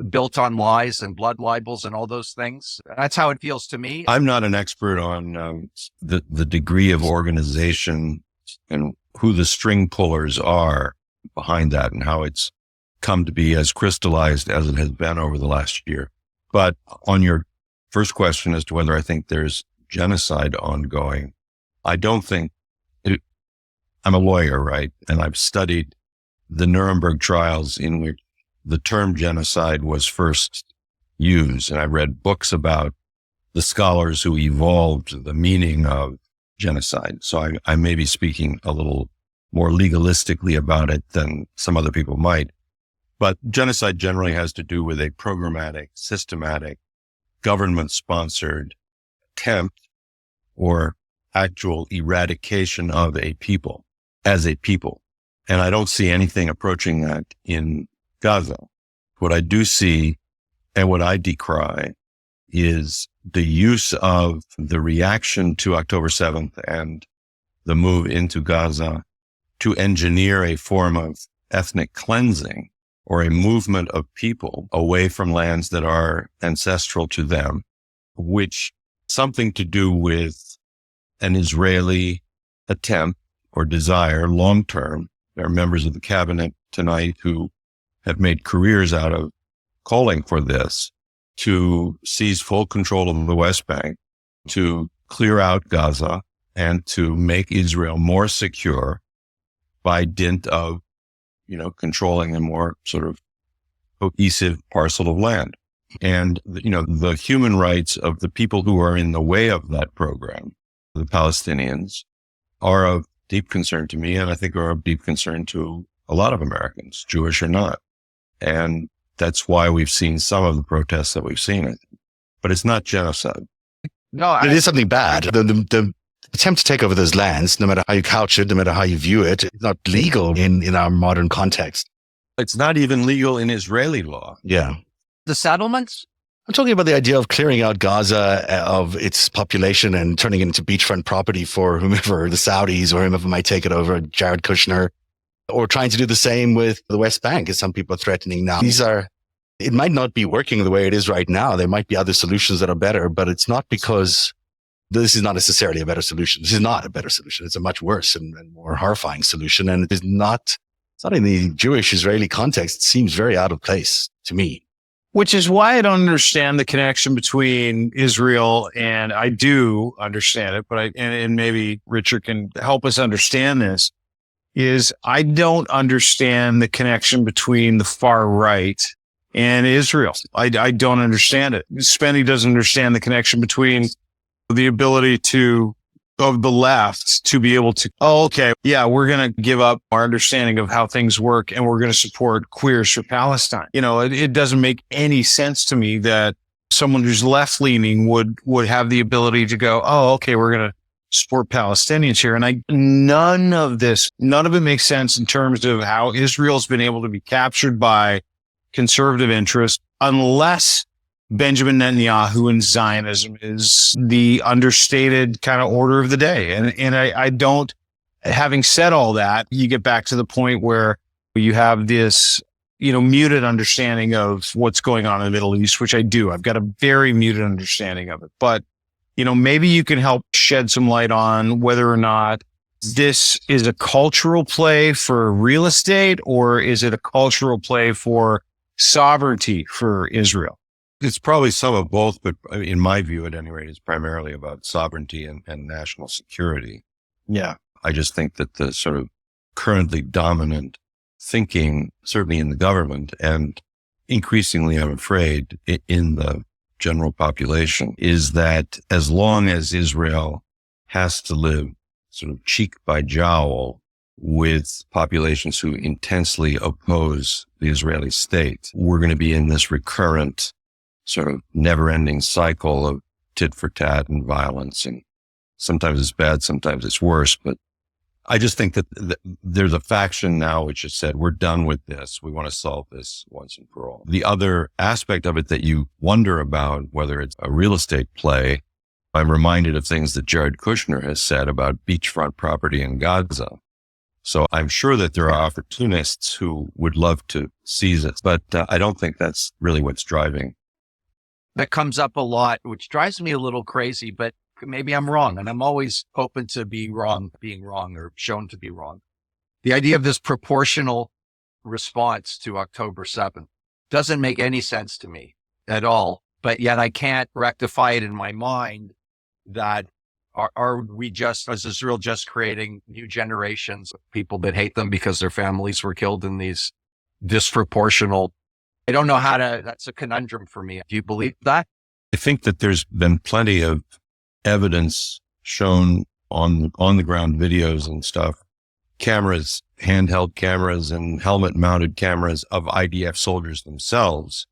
built on lies and blood libels and all those things. That's how it feels to me. I'm not an expert on the degree of organization and who the string pullers are behind that and how it's come to be as crystallized as it has been over the last year. But on your first question as to whether I think there's genocide ongoing, I don't think it. I'm a lawyer, right? And I've studied the Nuremberg trials in which the term genocide was first used. And I read books about the scholars who evolved the meaning of genocide. So I may be speaking a little more legalistically about it than some other people might. But genocide generally has to do with a programmatic, systematic, government-sponsored attempt or actual eradication of a people as a people. And I don't see anything approaching that in Gaza. What I do see and what I decry is the use of the reaction to October 7th and the move into Gaza to engineer a form of ethnic cleansing or a movement of people away from lands that are ancestral to them, which something to do with an Israeli attempt or desire long-term. There are members of the cabinet tonight who have made careers out of calling for this to seize full control of the West Bank, to clear out Gaza, and to make Israel more secure by dint of, controlling a more sort of cohesive parcel of land. And, the human rights of the people who are in the way of that program, the Palestinians, are of deep concern to me, and I think are of deep concern to a lot of Americans, Jewish or not. And that's why we've seen some of the protests that we've seen. But it's not genocide. No, it is something bad. The attempt to take over those lands, no matter how you couch it, no matter how you view it, it's not legal in our modern context. It's not even legal in Israeli law. Yeah. The settlements? I'm talking about the idea of clearing out Gaza of its population and turning it into beachfront property for whomever, the Saudis or whomever might take it over, Jared Kushner, or trying to do the same with the West Bank, as some people are threatening now. It might not be working the way it is right now. There might be other solutions that are better, but it's not because this is not necessarily a better solution. This is not a better solution. It's a much worse and more horrifying solution. And it's not in the Jewish-Israeli context. It seems very out of place to me. Which is why I don't understand the connection between Israel, and I do understand it, but and maybe Richard can help us understand this, is I don't understand the connection between the far right and Israel. I don't understand it. Spenny doesn't understand the connection between the ability to of the left to be able to, oh, okay, yeah, we're going to give up our understanding of how things work and we're going to support queers for Palestine. It doesn't make any sense to me that someone who's left leaning would have the ability to go, oh, okay, we're going to support Palestinians here. And none of it makes sense in terms of how Israel's been able to be captured by conservative interests, unless Benjamin Netanyahu and Zionism is the understated kind of order of the day. And I don't, having said all that, you get back to the point where you have this, muted understanding of what's going on in the Middle East, which I do. I've got a very muted understanding of it, but maybe you can help shed some light on whether or not this is a cultural play for real estate, or is it a cultural play for sovereignty for Israel? It's probably some of both, but in my view, at any rate, it's primarily about sovereignty and national security. Yeah. I just think that the sort of currently dominant thinking, certainly in the government and increasingly, I'm afraid, in the general population, is that as long as Israel has to live sort of cheek by jowl with populations who intensely oppose the Israeli state, we're going to be in this recurrent sort of never-ending cycle of tit for tat and violence. And sometimes it's bad, sometimes it's worse. But I just think that there's a faction now which has said, we're done with this. We want to solve this once and for all. The other aspect of it that you wonder about, whether it's a real estate play, I'm reminded of things that Jared Kushner has said about beachfront property in Gaza. So I'm sure that there are opportunists who would love to seize it, but I don't think that's really what's driving. That comes up a lot, which drives me a little crazy, but maybe I'm wrong. And I'm always open to being wrong or shown to be wrong. The idea of this proportional response to October 7th doesn't make any sense to me at all. But yet I can't rectify it in my mind that are we just, is Israel just creating new generations of people that hate them because their families were killed in these disproportional, I don't know that's a conundrum for me. Do you believe that? I think that there's been plenty of evidence shown on the ground videos and stuff, cameras, handheld cameras and helmet mounted cameras of IDF soldiers themselves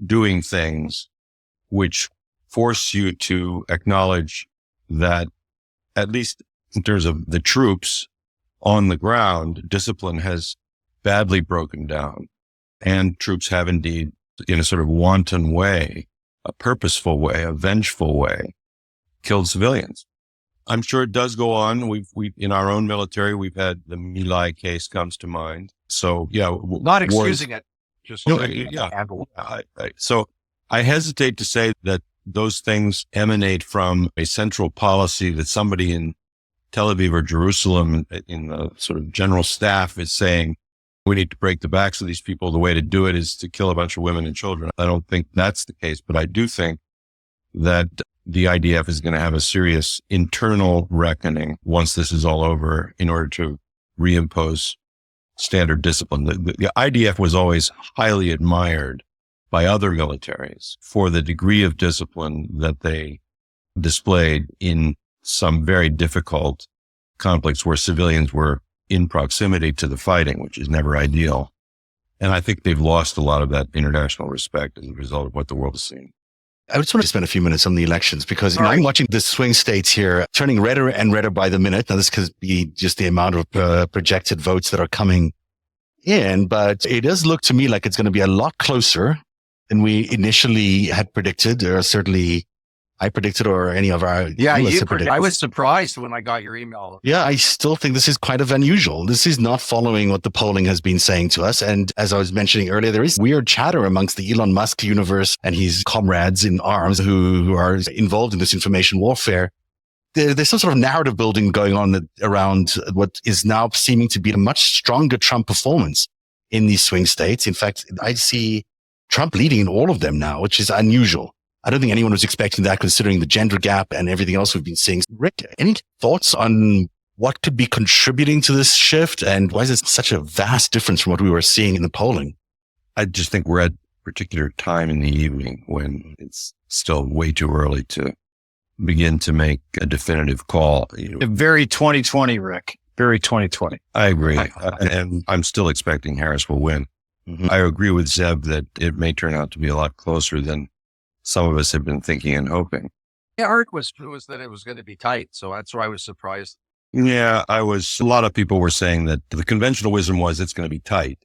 doing things which force you to acknowledge that, at least in terms of the troops on the ground, discipline has badly broken down. And troops have indeed, in a sort of wanton way, a purposeful way, a vengeful way, killed civilians. I'm sure it does go on. We've in our own military, we've had the My Lai case comes to mind. So yeah, not excusing it. Just so I hesitate to say that those things emanate from a central policy that somebody in Tel Aviv or Jerusalem in the sort of general staff is saying, we need to break the backs of these people. The way to do it is to kill a bunch of women and children. I don't think that's the case, but I do think that the IDF is going to have a serious internal reckoning once this is all over in order to reimpose standard discipline. The IDF was always highly admired by other militaries for the degree of discipline that they displayed in some very difficult conflicts where civilians were in proximity to the fighting, which is never ideal. And I think they've lost a lot of that international respect as a result of what the world is seeing. I just want to spend a few minutes on the elections because I'm watching the swing states here turning redder and redder by the minute. Now, this could be just the amount of projected votes that are coming in, but it does look to me like it's going to be a lot closer than we initially had predicted, or certainly I predicted, or any of our analysts had predicted. I was surprised when I got your email. Yeah, I still think this is quite of unusual. This is not following what the polling has been saying to us. And as I was mentioning earlier, there is weird chatter amongst the Elon Musk universe and his comrades in arms who are involved in this information warfare. There's some sort of narrative building going on around what is now seeming to be a much stronger Trump performance in these swing states. In fact, I see Trump leading in all of them now, which is unusual. I don't think anyone was expecting that, considering the gender gap and everything else we've been seeing. Rick, any thoughts on what could be contributing to this shift, and why is it such a vast difference from what we were seeing in the polling? I just think we're at a particular time in the evening when it's still way too early to begin to make a definitive call. Very 2020, Rick. Very 2020. I agree. And I'm still expecting Harris will win. Mm-hmm. I agree with Zeb that it may turn out to be a lot closer than some of us have been thinking and hoping. Yeah, Art was that it was going to be tight. So that's why I was surprised. Yeah, a lot of people were saying that the conventional wisdom was it's going to be tight.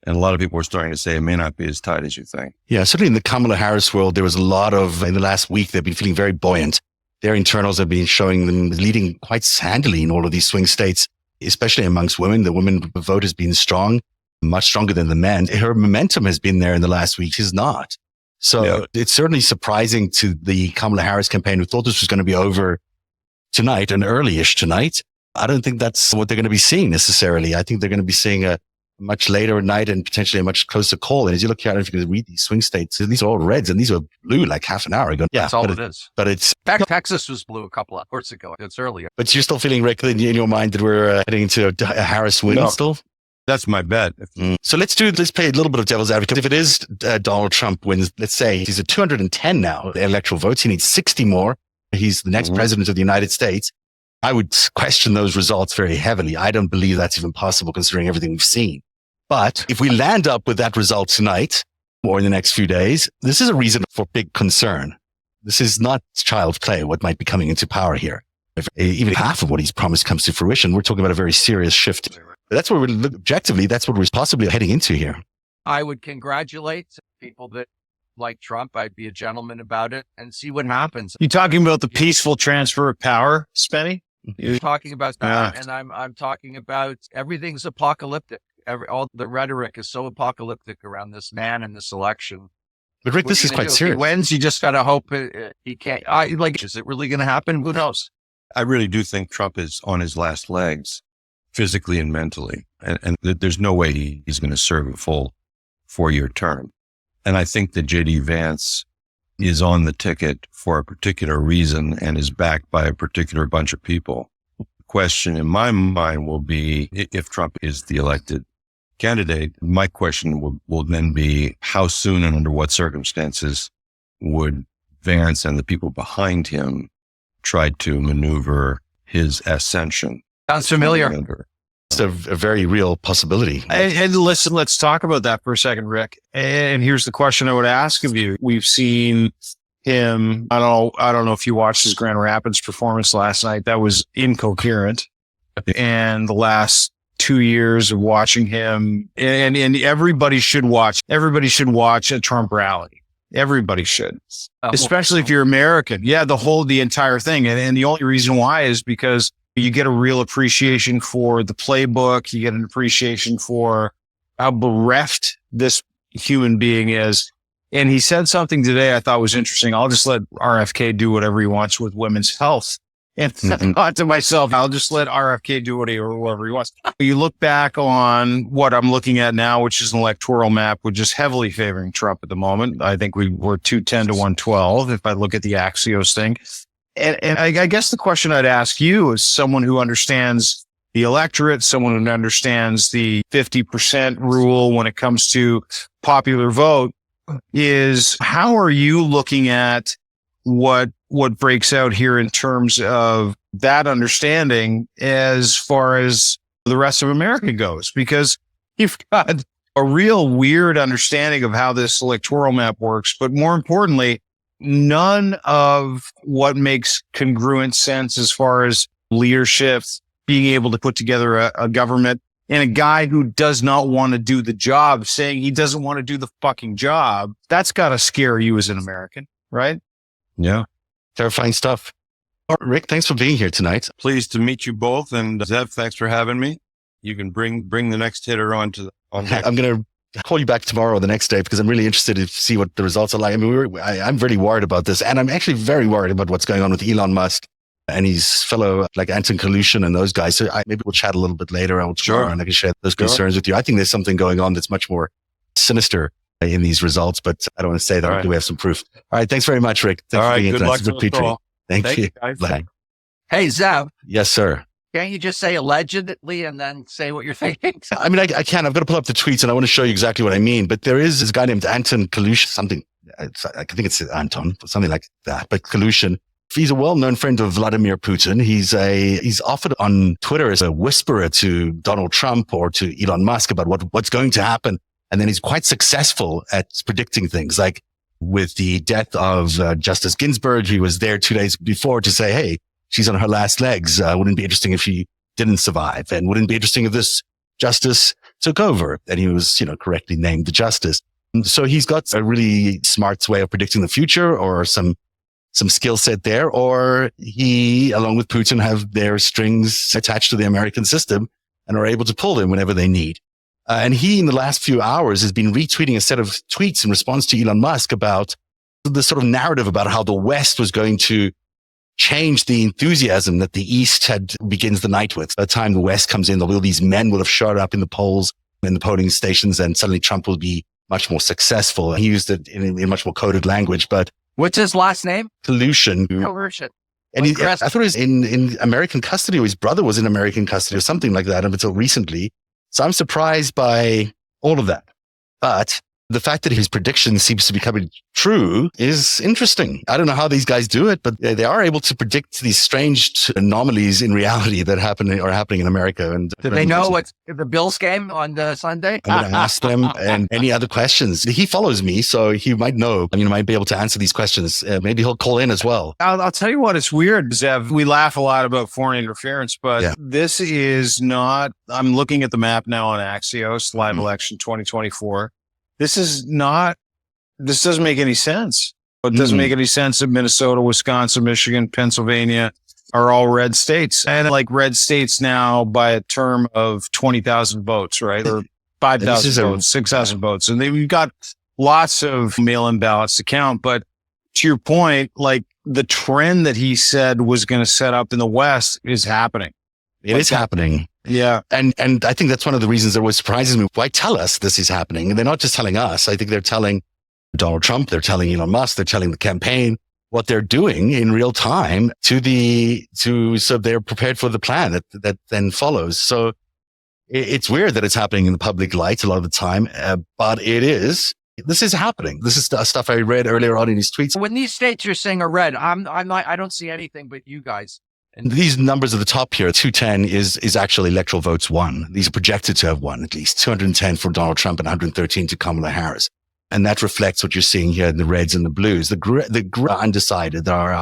And a lot of people were starting to say it may not be as tight as you think. Yeah, certainly in the Kamala Harris world, there was a lot of, in the last week, they've been feeling very buoyant. Their internals have been showing them leading quite handily in all of these swing states, especially amongst women. The women vote has been strong, much stronger than the men. Her momentum has been there in the last week. She's not. So It's certainly surprising to the Kamala Harris campaign who thought this was going to be over tonight and early-ish tonight. I don't think that's what they're going to be seeing necessarily. I think they're going to be seeing a much later at night and potentially a much closer call. And as you look here, I don't know if you can read these swing states. These are all reds and these were blue like half an hour ago. Yeah, that's all it is. But it's... In fact, Texas was blue a couple of hours ago. It's earlier. But you're still feeling, Rick, in your mind that we're heading into a Harris win still? That's my bet. So let's play a little bit of devil's advocate. If it is Donald Trump wins, let's say he's at 210 now, the electoral votes. He needs 60 more. He's the next president of the United States. I would question those results very heavily. I don't believe that's even possible considering everything we've seen. But if we land up with that result tonight or in the next few days, this is a reason for big concern. This is not child's play, what might be coming into power here. If even half of what he's promised comes to fruition, we're talking about a very serious shift. That's what we're objectively, that's what we're possibly heading into here. I would congratulate people that like Trump. I'd be a gentleman about it and see what happens. You talking about the peaceful transfer of power, Spenny? You're talking about that, and I'm talking about everything's apocalyptic. All the rhetoric is so apocalyptic around this man and this election. But Rick, this is quite serious. If he wins, you just got to hope he can't. Is it really going to happen? Who knows? I really do think Trump is on his last legs, physically and mentally. And there's no way he's going to serve a full 4-year term. And I think that J.D. Vance is on the ticket for a particular reason and is backed by a particular bunch of people. The question in my mind will be, if Trump is the elected candidate, my question will then be, how soon and under what circumstances would Vance and the people behind him try to maneuver his ascension? Sounds familiar. It's a very real possibility. And listen, let's talk about that for a second, Rick. And here's the question I would ask of you. We've seen him. I don't know if you watched his Grand Rapids performance last night. That was incoherent. And the last 2 years of watching him, and everybody should watch a Trump rally. Everybody should, especially if you're American. Yeah, the entire thing. And the only reason why is because you get a real appreciation for the playbook. You get an appreciation for how bereft this human being is. And he said something today I thought was interesting. I'll just let RFK do whatever he wants with women's health. And I thought to myself, I'll just let RFK do whatever he wants. You look back on what I'm looking at now, which is an electoral map, which is heavily favoring Trump at the moment. I think we're 210 to 112 if I look at the Axios thing. And I guess the question I'd ask you as someone who understands the electorate, someone who understands the 50% rule when it comes to popular vote, is how are you looking at what breaks out here in terms of that understanding as far as the rest of America goes? Because you've got a real weird understanding of how this electoral map works, but more importantly, none of what makes congruent sense as far as leadership, being able to put together a government, and a guy who does not want to do the job saying he doesn't want to do the fucking job. That's got to scare you as an American, right? Yeah. Terrifying stuff. Rick, thanks for being here tonight. Pleased to meet you both. And Zev, thanks for having me. You can bring the next hitter on. I'm going to call you back tomorrow or the next day because I'm really interested to see what the results are like. I mean, I'm really worried about this, and I'm actually very worried about what's going on with Elon Musk and his fellow like Anton Kalushin and those guys. So maybe we'll chat a little bit later and I can share those concerns with you. I think there's something going on that's much more sinister in these results, but I don't want to say that until we have some proof. All right. Thanks very much, Rick. Thanks for being good luck to Rick Petrie. Thank you. Bye. Hey, Zev. Yes, sir. Can't you just say allegedly and then say what you're thinking? I mean, I can. I've got to pull up the tweets and I want to show you exactly what I mean. But there is this guy named Anton Kalushin, something. I think it's Anton, something like that. But Kalushin, He's a well-known friend of Vladimir Putin. He's offered on Twitter as a whisperer to Donald Trump or to Elon Musk about what's going to happen. And then he's quite successful at predicting things. Like with the death of Justice Ginsburg, he was there 2 days before to say, hey, she's on her last legs. Wouldn't it be interesting if she didn't survive? And wouldn't it be interesting if this justice took over? And he was, correctly named the justice. So he's got a really smart way of predicting the future, or some skill set there, or he, along with Putin, have their strings attached to the American system and are able to pull them whenever they need. And he, in the last few hours, has been retweeting a set of tweets in response to Elon Musk about the sort of narrative about how the West was going to change the enthusiasm that the East begins the night with. By the time the West comes in, these men will have shot up in the polls, in the polling stations, and suddenly Trump will be much more successful. He used it in much more coded language, but what's his last name? Coercion. And I thought it was in American custody, or his brother was in American custody or something like that until recently. So I'm surprised by all of that. But the fact that his prediction seems to be coming true is interesting. I don't know how these guys do it, but they are able to predict these strange anomalies in reality that are happening in America. And do they know what's the Bills game on Sunday? I'm going to ask them and any other questions. He follows me, so he might know. Might be able to answer these questions. Maybe he'll call in as well. I'll tell you what, it's weird, Zev. We laugh a lot about foreign interference, but This is not. I'm looking at the map now on Axios, live election 2024. This doesn't make any sense. It doesn't make any sense that Minnesota, Wisconsin, Michigan, Pennsylvania are all red states, and like red states now by a term of 20,000 votes, right? Or 5,000 votes, 6,000 votes. And we've got lots of mail-in ballots to count. But to your point, like the trend that he said was going to set up in the West is happening. It is happening. Yeah. And I think that's one of the reasons that was surprises me. Why tell us this is happening? And they're not just telling us. I think they're telling Donald Trump, they're telling Elon Musk, they're telling the campaign what they're doing in real time so they're prepared for the plan that then follows. So it's weird that it's happening in the public light a lot of the time, but this is happening. This is stuff I read earlier on in his tweets. When these states you're saying are red, I don't see anything but you guys. And these numbers at the top here, 210 is actually electoral votes won. These are projected to have won at least 210 for Donald Trump and 113 to Kamala Harris. And that reflects what you're seeing here in the reds and the blues. The undecided are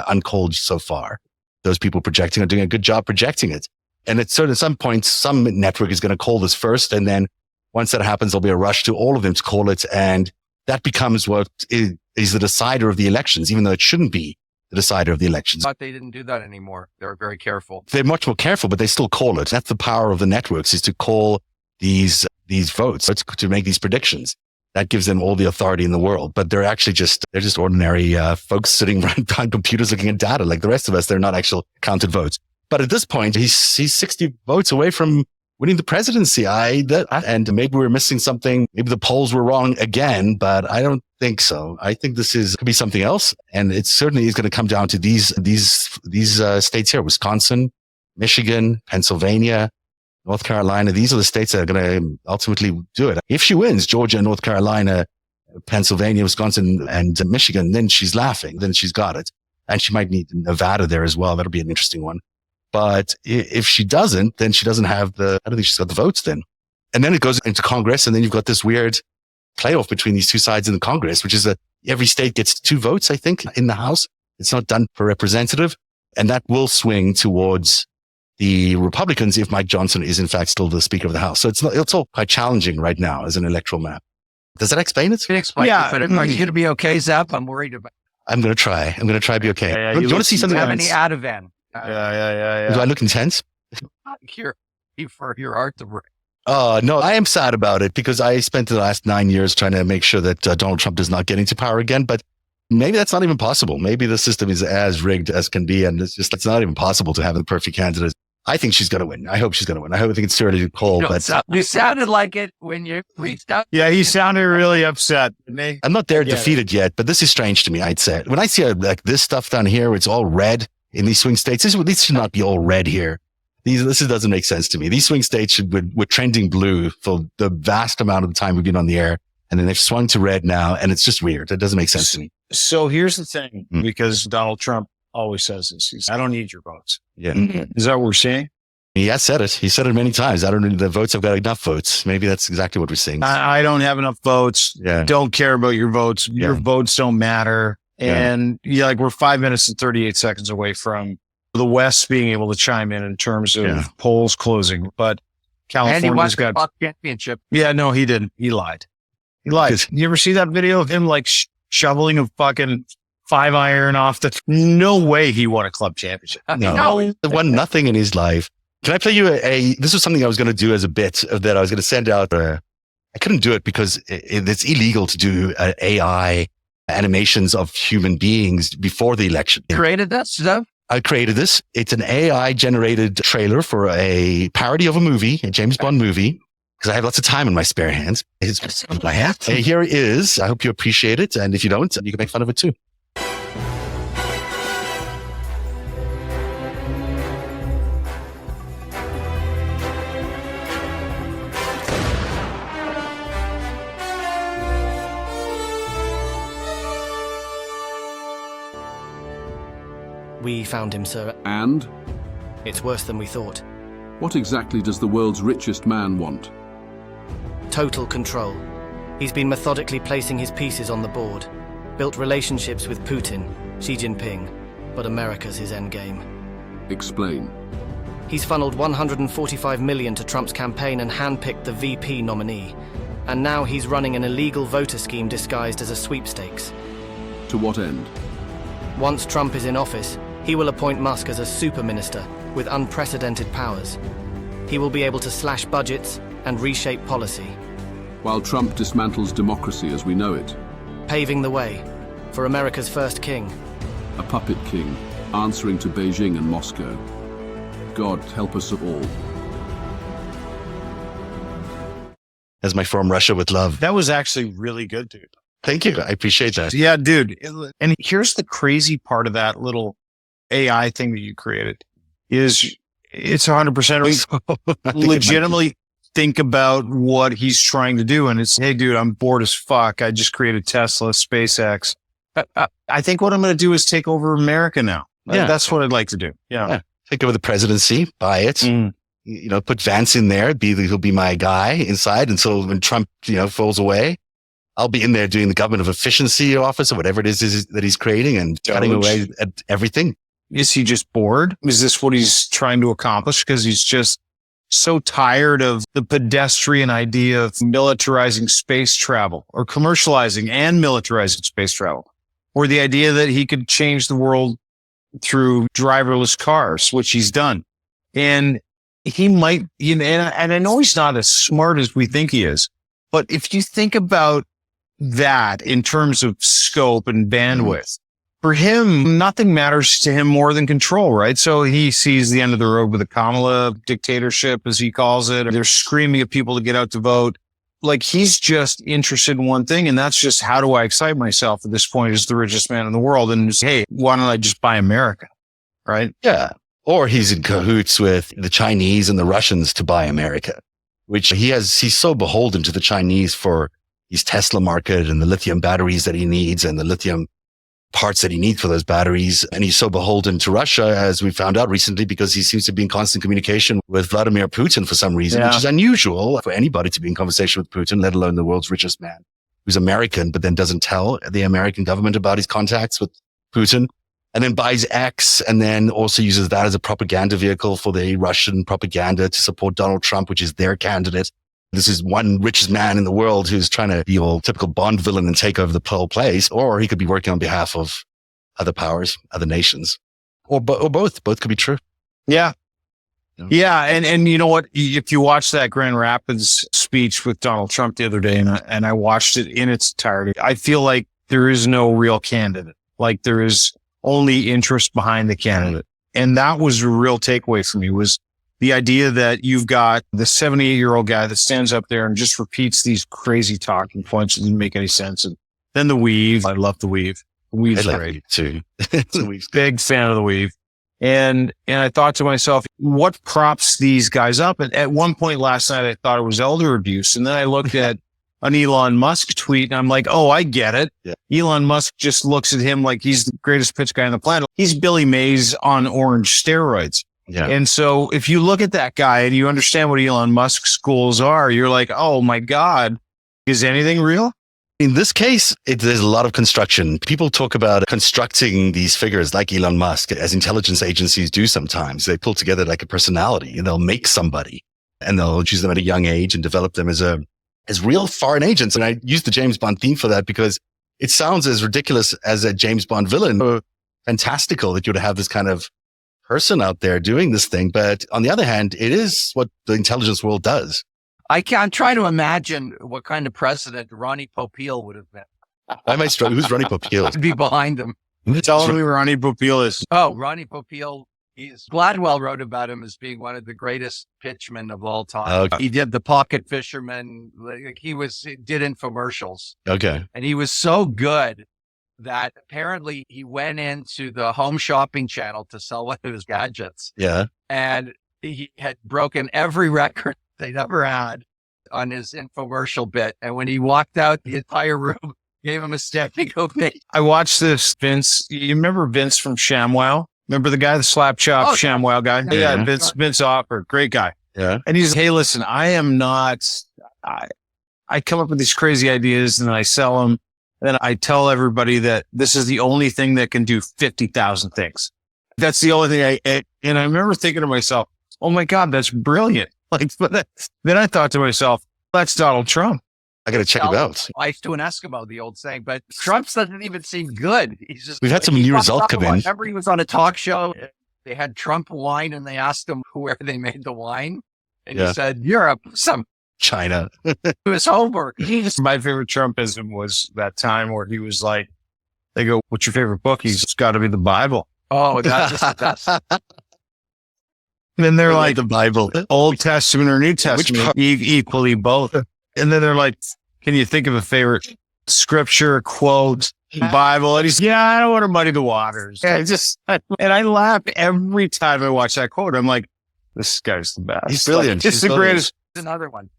uncalled so far. Those people projecting are doing a good job projecting it. And at some point, some network is going to call this first. And then once that happens, there'll be a rush to all of them to call it. And that becomes what is the decider of the elections, even though it shouldn't be the decider of the elections. I thought they didn't do that anymore. They're very careful. They're much more careful, but they still call it. That's the power of the networks, is to call these votes, to make these predictions. That gives them all the authority in the world. But they're actually just ordinary folks sitting behind computers looking at data like the rest of us. They're not actual counted votes. But at this point, he's 60 votes away from winning the presidency. And maybe we're missing something. Maybe the polls were wrong again, but I don't think so. I think could be something else. And it certainly is going to come down to these states here: Wisconsin, Michigan, Pennsylvania, North Carolina. These are the states that are going to ultimately do it. If she wins Georgia, North Carolina, Pennsylvania, Wisconsin, and Michigan, then she's laughing. Then she's got it. And she might need Nevada there as well. That'll be an interesting one. But if she doesn't, then she doesn't have I don't think she's got the votes then. And then it goes into Congress, and then you've got this weird playoff between these two sides in the Congress, which is that every state gets 2 votes, I think, in the House. It's not done per representative. And that will swing towards the Republicans if Mike Johnson is in fact still the Speaker of the House. So it's all quite challenging right now as an electoral map. Does that explain it? Yeah. But are you going to be okay, Zap? I'm worried about. I'm going to try. I'm going to try to be okay. Do you want to see something? Do you have any Ativan? Yeah. Do I look intense? Your art to break. No, I am sad about it because I spent the last 9 years trying to make sure that Donald Trump does not get into power again. But maybe that's not even possible. Maybe the system is as rigged as can be. And it's not even possible to have the perfect candidate. I think she's going to win. I hope she's going to win. I think it's too early to call. You sounded like it when you reached out. Yeah, he sounded really upset, didn't he? I'm not there defeated yet, but this is strange to me, I'd say. When I see like this stuff down here, it's all red in these swing states. This should not be all red here. This doesn't make sense to me. These swing states were trending blue for the vast amount of the time we've been on the air. And then they've swung to red now. And it's just weird. It doesn't make sense to me. So here's the thing, because Donald Trump always says this. He says, I don't need your votes. Yeah. Is that what we're seeing? He has said it. He said it many times. I don't know the votes. I've got enough votes. Maybe that's exactly what we're seeing. I don't have enough votes. Yeah. Don't care about your votes. Your votes don't matter. And we're 5 minutes and 38 seconds away from the West being able to chime in terms of polls closing. But California's got the championship. Yeah, no, he didn't. He lied. You ever see that video of him like shoveling a fucking 5-iron off the? No way he won a club championship. No, he won nothing in his life. Can I play you this was something I was going to do as a bit that I was going to send out. I couldn't do it because it's illegal to do AI animations of human beings before the election. You created this, Zev? I created this. It's an AI generated trailer for a parody of a movie, a James Bond movie, because I have lots of time in my spare hands. Here it is. I hope you appreciate it. And if you don't, you can make fun of it too. We found him, sir. And? It's worse than we thought. What exactly does the world's richest man want? Total control. He's been methodically placing his pieces on the board. Built relationships with Putin, Xi Jinping, but America's his endgame. Explain. He's funneled $145 million to Trump's campaign and handpicked the VP nominee. And now he's running an illegal voter scheme disguised as a sweepstakes. To what end? Once Trump is in office, he will appoint Musk as a super minister with unprecedented powers. He will be able to slash budgets and reshape policy. While Trump dismantles democracy as we know it. Paving the way for America's first king. A puppet king, answering to Beijing and Moscow. God help us all. As my From Russia with Love. That was actually really good, dude. Thank you. I appreciate that. Yeah, dude. And here's the crazy part of that little AI thing that you created is it's 100% legitimately think about what he's trying to do. And it's, hey, dude, I'm bored as fuck. I just created Tesla, SpaceX. I think what I'm going to do is take over America now. Yeah. That's what I'd like to do. Yeah. Take over the presidency, buy it, put Vance in there. He'll be my guy inside until when Trump, falls away. I'll be in there doing the government of efficiency office or whatever it is that he's creating and cutting away at everything. Is he just bored? Is this what he's trying to accomplish? Because he's just so tired of the pedestrian idea of militarizing space travel or commercializing and militarizing space travel, or the idea that he could change the world through driverless cars, which he's done. And he might, and I know he's not as smart as we think he is, but if you think about that in terms of scope and bandwidth, for him, nothing matters to him more than control, right? So he sees the end of the road with the Kamala dictatorship, as he calls it. They're screaming at people to get out to vote. Like, he's just interested in one thing, and that's just, how do I excite myself at this point as the richest man in the world? And just, hey, why don't I just buy America, right? Yeah. Or he's in cahoots with the Chinese and the Russians to buy America, which he's so beholden to the Chinese for his Tesla market and the lithium batteries that he needs and the lithium parts that he needs for those batteries. And he's so beholden to Russia, as we found out recently, because he seems to be in constant communication with Vladimir Putin for some reason, which is unusual for anybody to be in conversation with Putin, let alone the world's richest man who's American, but then doesn't tell the American government about his contacts with Putin, and then buys X, and then also uses that as a propaganda vehicle for the Russian propaganda to support Donald Trump, which is their candidate. This is one richest man in the world who's trying to be all typical Bond villain and take over the whole place, or he could be working on behalf of other powers, other nations, or both. Both could be true. Yeah. Yeah. And you know what? If you watch that Grand Rapids speech with Donald Trump the other day, and I watched it in its entirety, I feel like there is no real candidate. Like, there is only interest behind the candidate. And that was a real takeaway for me, was the idea that you've got the 78-year-old guy that stands up there and just repeats these crazy talking points that didn't make any sense. And then the weave. I love the weave. The weave's great too. Big fan of the weave. And I thought to myself, what props these guys up? And at one point last night, I thought it was elder abuse. And then I looked at an Elon Musk tweet, and I'm like, oh, I get it. Yeah. Elon Musk just looks at him like he's the greatest pitch guy on the planet. He's Billy Mays on orange steroids. Yeah. And so if you look at that guy and you understand what Elon Musk's goals are, you're like, oh my God, is anything real? In this case, there's a lot of construction. People talk about constructing these figures like Elon Musk, as intelligence agencies do sometimes. They pull together like a personality and they'll make somebody and they'll choose them at a young age and develop them as real foreign agents. And I use the James Bond theme for that because it sounds as ridiculous as a James Bond villain. So fantastical that you would have this kind of person out there doing this thing. But on the other hand, it is what the intelligence world does. I can't try to imagine what kind of president Ronnie Popeil would have been. I might struggle. Who's Ronnie Popeil? I'd be behind him. Tell me Ronnie Popeil is. Oh, Ronnie Popeil. Gladwell wrote about him as being one of the greatest pitchmen of all time. Okay. He did The Pocket Fisherman. He did infomercials. Okay. And he was so good that apparently he went into the home shopping channel to sell one of his gadgets. Yeah. And he had broken every record they'd ever had on his infomercial bit. And when he walked out, the entire room gave him a standing ovation. I watched this, Vince. You remember Vince from ShamWow? Remember the guy, the slap chop ShamWow guy? Yeah, Vince Offer, great guy. Yeah. And he's, hey, listen, I come up with these crazy ideas and then I sell them. And then I tell everybody that this is the only thing that can do 50,000 things. That's the only thing and I remember thinking to myself, oh my God, that's brilliant. But then I thought to myself, that's Donald Trump. I got to check it out. Life to an Eskimo, the old saying, but Trump's doesn't even seem good. He's just, we've had some new results come in. Remember he was on a talk show. They had Trump wine and they asked him where they made the wine. And he said, Europe, some China. It was homework. My favorite Trumpism was that time where he was like, they go, what's your favorite book? It's got to be the Bible. Oh, that's just the best. And then they're like, the Bible, Old Testament or New Testament, equally both. And then they're like, can you think of a favorite scripture, quote, Bible? And he's, I don't want to muddy the waters. And I laugh every time I watch that quote. I'm like, this guy's the best. He's brilliant. It's the greatest. Another one.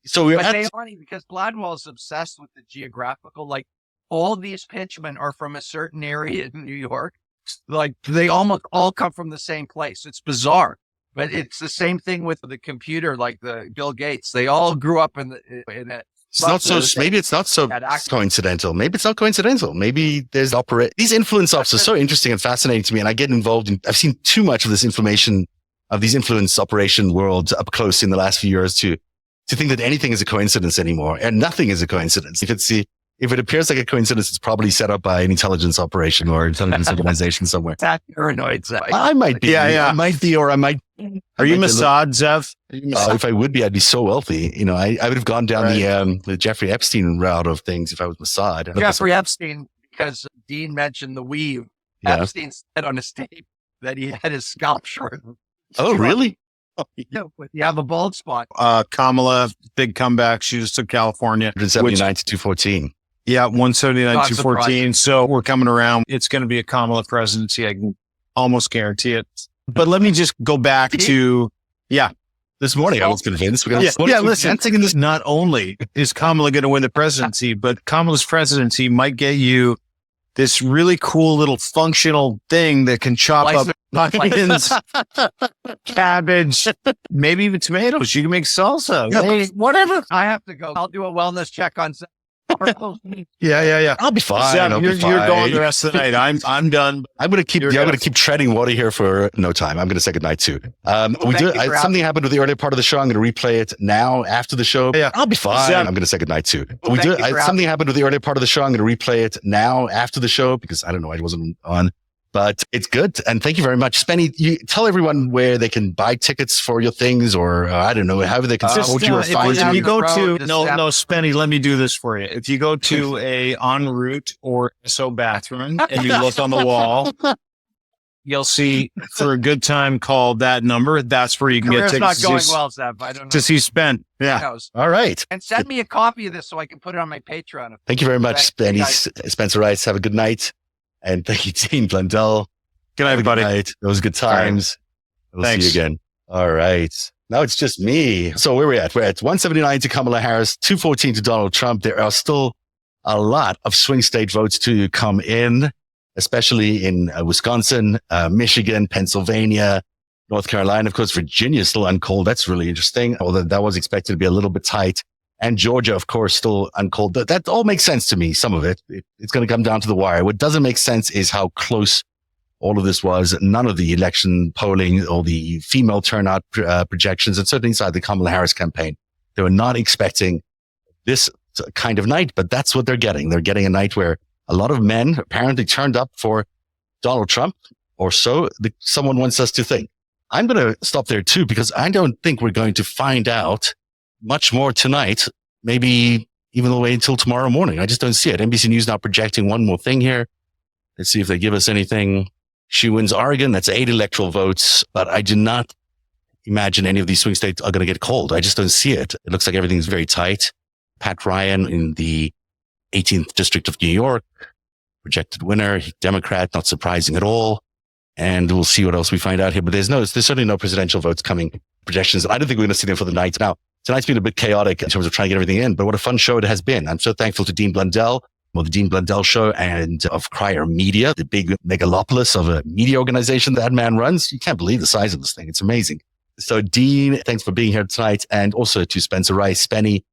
So it's funny because Gladwell is obsessed with the geographical. Like all these pitchmen are from a certain area in New York. Like they almost all come from the same place. It's bizarre. But it's the same thing with the computer, like the Bill Gates. They all grew up in it. Maybe it's not so coincidental. Maybe it's not coincidental. Maybe there's these influence ops are so interesting and fascinating to me. And I get involved I've seen too much of this information of these influence operation worlds up close in the last few years to think that anything is a coincidence anymore. And nothing is a coincidence. If it appears like a coincidence, it's probably set up by an intelligence operation or intelligence organization somewhere. That paranoid. I might be. Yeah. I might be, or I might. Are you Mossad, Zev? If I would be, I'd be so wealthy. I would have gone down the Jeffrey Epstein route of things if I was Mossad. Jeffrey Epstein, because Dean mentioned the weave. Yeah. Epstein said on his tape that he had his scalp shortened. Oh, really? You have a bald spot. Kamala, big comeback. She just took California. 179 to 214. Yeah, 179, 214. So we're coming around. It's going to be a Kamala presidency. I can almost guarantee it. But let me just go back to, this morning I was convinced. Listen, not only is Kamala going to win the presidency, but Kamala's presidency might get you this really cool little functional thing that can chop up onions, cabbage, maybe even tomatoes. You can make salsa. Yeah. Whatever. I have to go. I'll do a wellness check on Yeah. I'll be fine. You're going the rest of the night. I'm done. I'm going to keep treading water here for no time. I'm going to say goodnight too. Something happened with the earlier part of the show. I'm going to replay it now after the show. Yeah. I'll be fine. I'm going to say goodnight too. Something happened with the earlier part of the show. I'm going to replay it now after the show because I don't know. I wasn't on. But it's good. And thank you very much. Spenny, you tell everyone where they can buy tickets for your things or I don't know, however they can support you or find you. If you go to, Spenny, let me do this for you. If you go to a en route or SO bathroom and you look on the wall, you'll see for a good time call that number. That's where you can get tickets. It's not going well, Zev. I don't know. To see Spen. Yeah. All right. And send me a copy of this so I can put it on my Patreon. Thank you very much, Spenny. Spencer Rice, have a good night. And thank you, Dean Blundell. Good night, everybody. It was good times. We'll see you again. All right. Now it's just me. So where are we at? We're at 179 to Kamala Harris, 214 to Donald Trump. There are still a lot of swing state votes to come in, especially in Wisconsin, Michigan, Pennsylvania, North Carolina. Of course, Virginia is still uncalled. That's really interesting, although that was expected to be a little bit tight. And Georgia, of course, still uncalled. That all makes sense to me, some of it. It's going to come down to the wire. What doesn't make sense is how close all of this was. None of the election polling or the female turnout projections, and certainly inside the Kamala Harris campaign, they were not expecting this kind of night, but that's what they're getting. They're getting a night where a lot of men apparently turned up for Donald Trump, or so someone wants us to think. I'm going to stop there too, because I don't think we're going to find out much more tonight, maybe even all the way until tomorrow morning. I just don't see it. NBC News now projecting one more thing here. Let's see if they give us anything. She wins Oregon. That's 8 electoral votes, but I do not imagine any of these swing states are going to get called. I just don't see it. It looks like everything's very tight. Pat Ryan in the 18th District of New York, projected winner, Democrat, not surprising at all. And we'll see what else we find out here. But there's certainly no presidential votes coming, projections. I don't think we're going to see them for the night. Now, tonight's been a bit chaotic in terms of trying to get everything in, but what a fun show it has been. I'm so thankful to Dean Blundell, the Dean Blundell Show, and of Crier Media, the big megalopolis of a media organization that man runs. You can't believe the size of this thing. It's amazing. So Dean, thanks for being here tonight. And also to Spencer Rice, Spenny.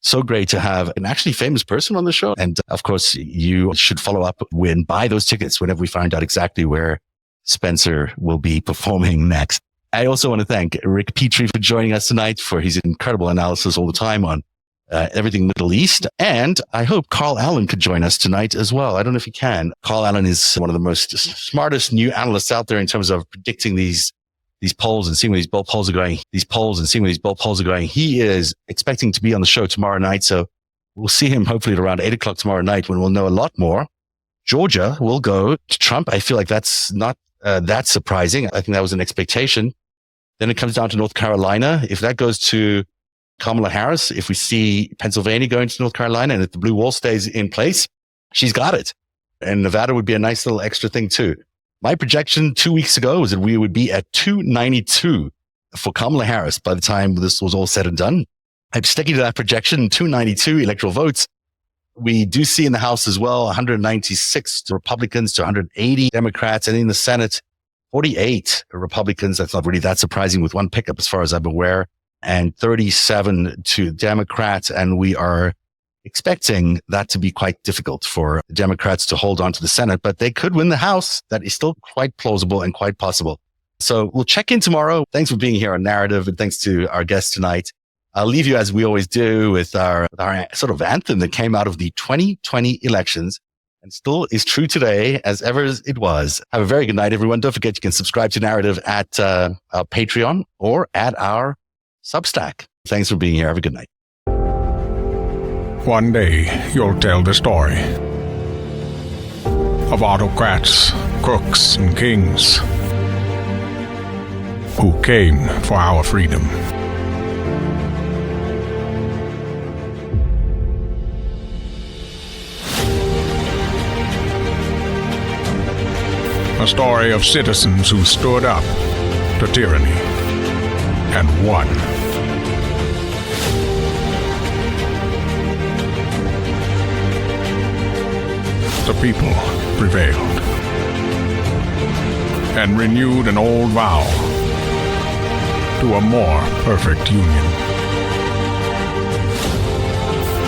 So great to have an actually famous person on the show. And of course, you should follow up buy those tickets whenever we find out exactly where Spencer will be performing next. I also want to thank Rick Petrie for joining us tonight, for his incredible analysis all the time on everything Middle East. And I hope Carl Allen could join us tonight as well. I don't know if he can. Carl Allen is one of the most smartest new analysts out there in terms of predicting these polls and seeing where these polls are going. He is expecting to be on the show tomorrow night. So we'll see him hopefully at around 8 o'clock tomorrow night, when we'll know a lot more. Georgia will go to Trump. I feel like that's not that surprising. I think that was an expectation. Then it comes down to North Carolina. If that goes to Kamala Harris, if we see Pennsylvania going to North Carolina, and if the blue wall stays in place, she's got it. And Nevada would be a nice little extra thing too. My projection 2 weeks ago was that we would be at 292 for Kamala Harris by the time this was all said and done. I'm sticking to that projection, 292 electoral votes. We do see in the House as well, 196 Republicans to 180 Democrats, and in the Senate, 48 Republicans. That's not really that surprising, with one pickup as far as I'm aware, and 37 to Democrats. And we are expecting that to be quite difficult for the Democrats to hold on to the Senate, but they could win the House. That is still quite plausible and quite possible. So we'll check in tomorrow. Thanks for being here on Narativ, and thanks to our guest tonight. I'll leave you, as we always do, with our sort of anthem that came out of the 2020 elections and still is true today as ever as it was. Have a very good night, everyone. Don't forget you can subscribe to Narativ at our Patreon or at our Substack. Thanks for being here. Have a good night. One day, you'll tell the story of autocrats, crooks, and kings who came for our freedom. A story of citizens who stood up to tyranny and won. The people prevailed and renewed an old vow to a more perfect union.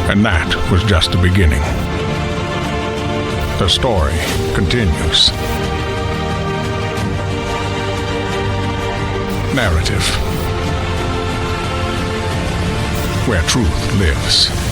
And that was just the beginning. The story continues. Narativ, where truth lives.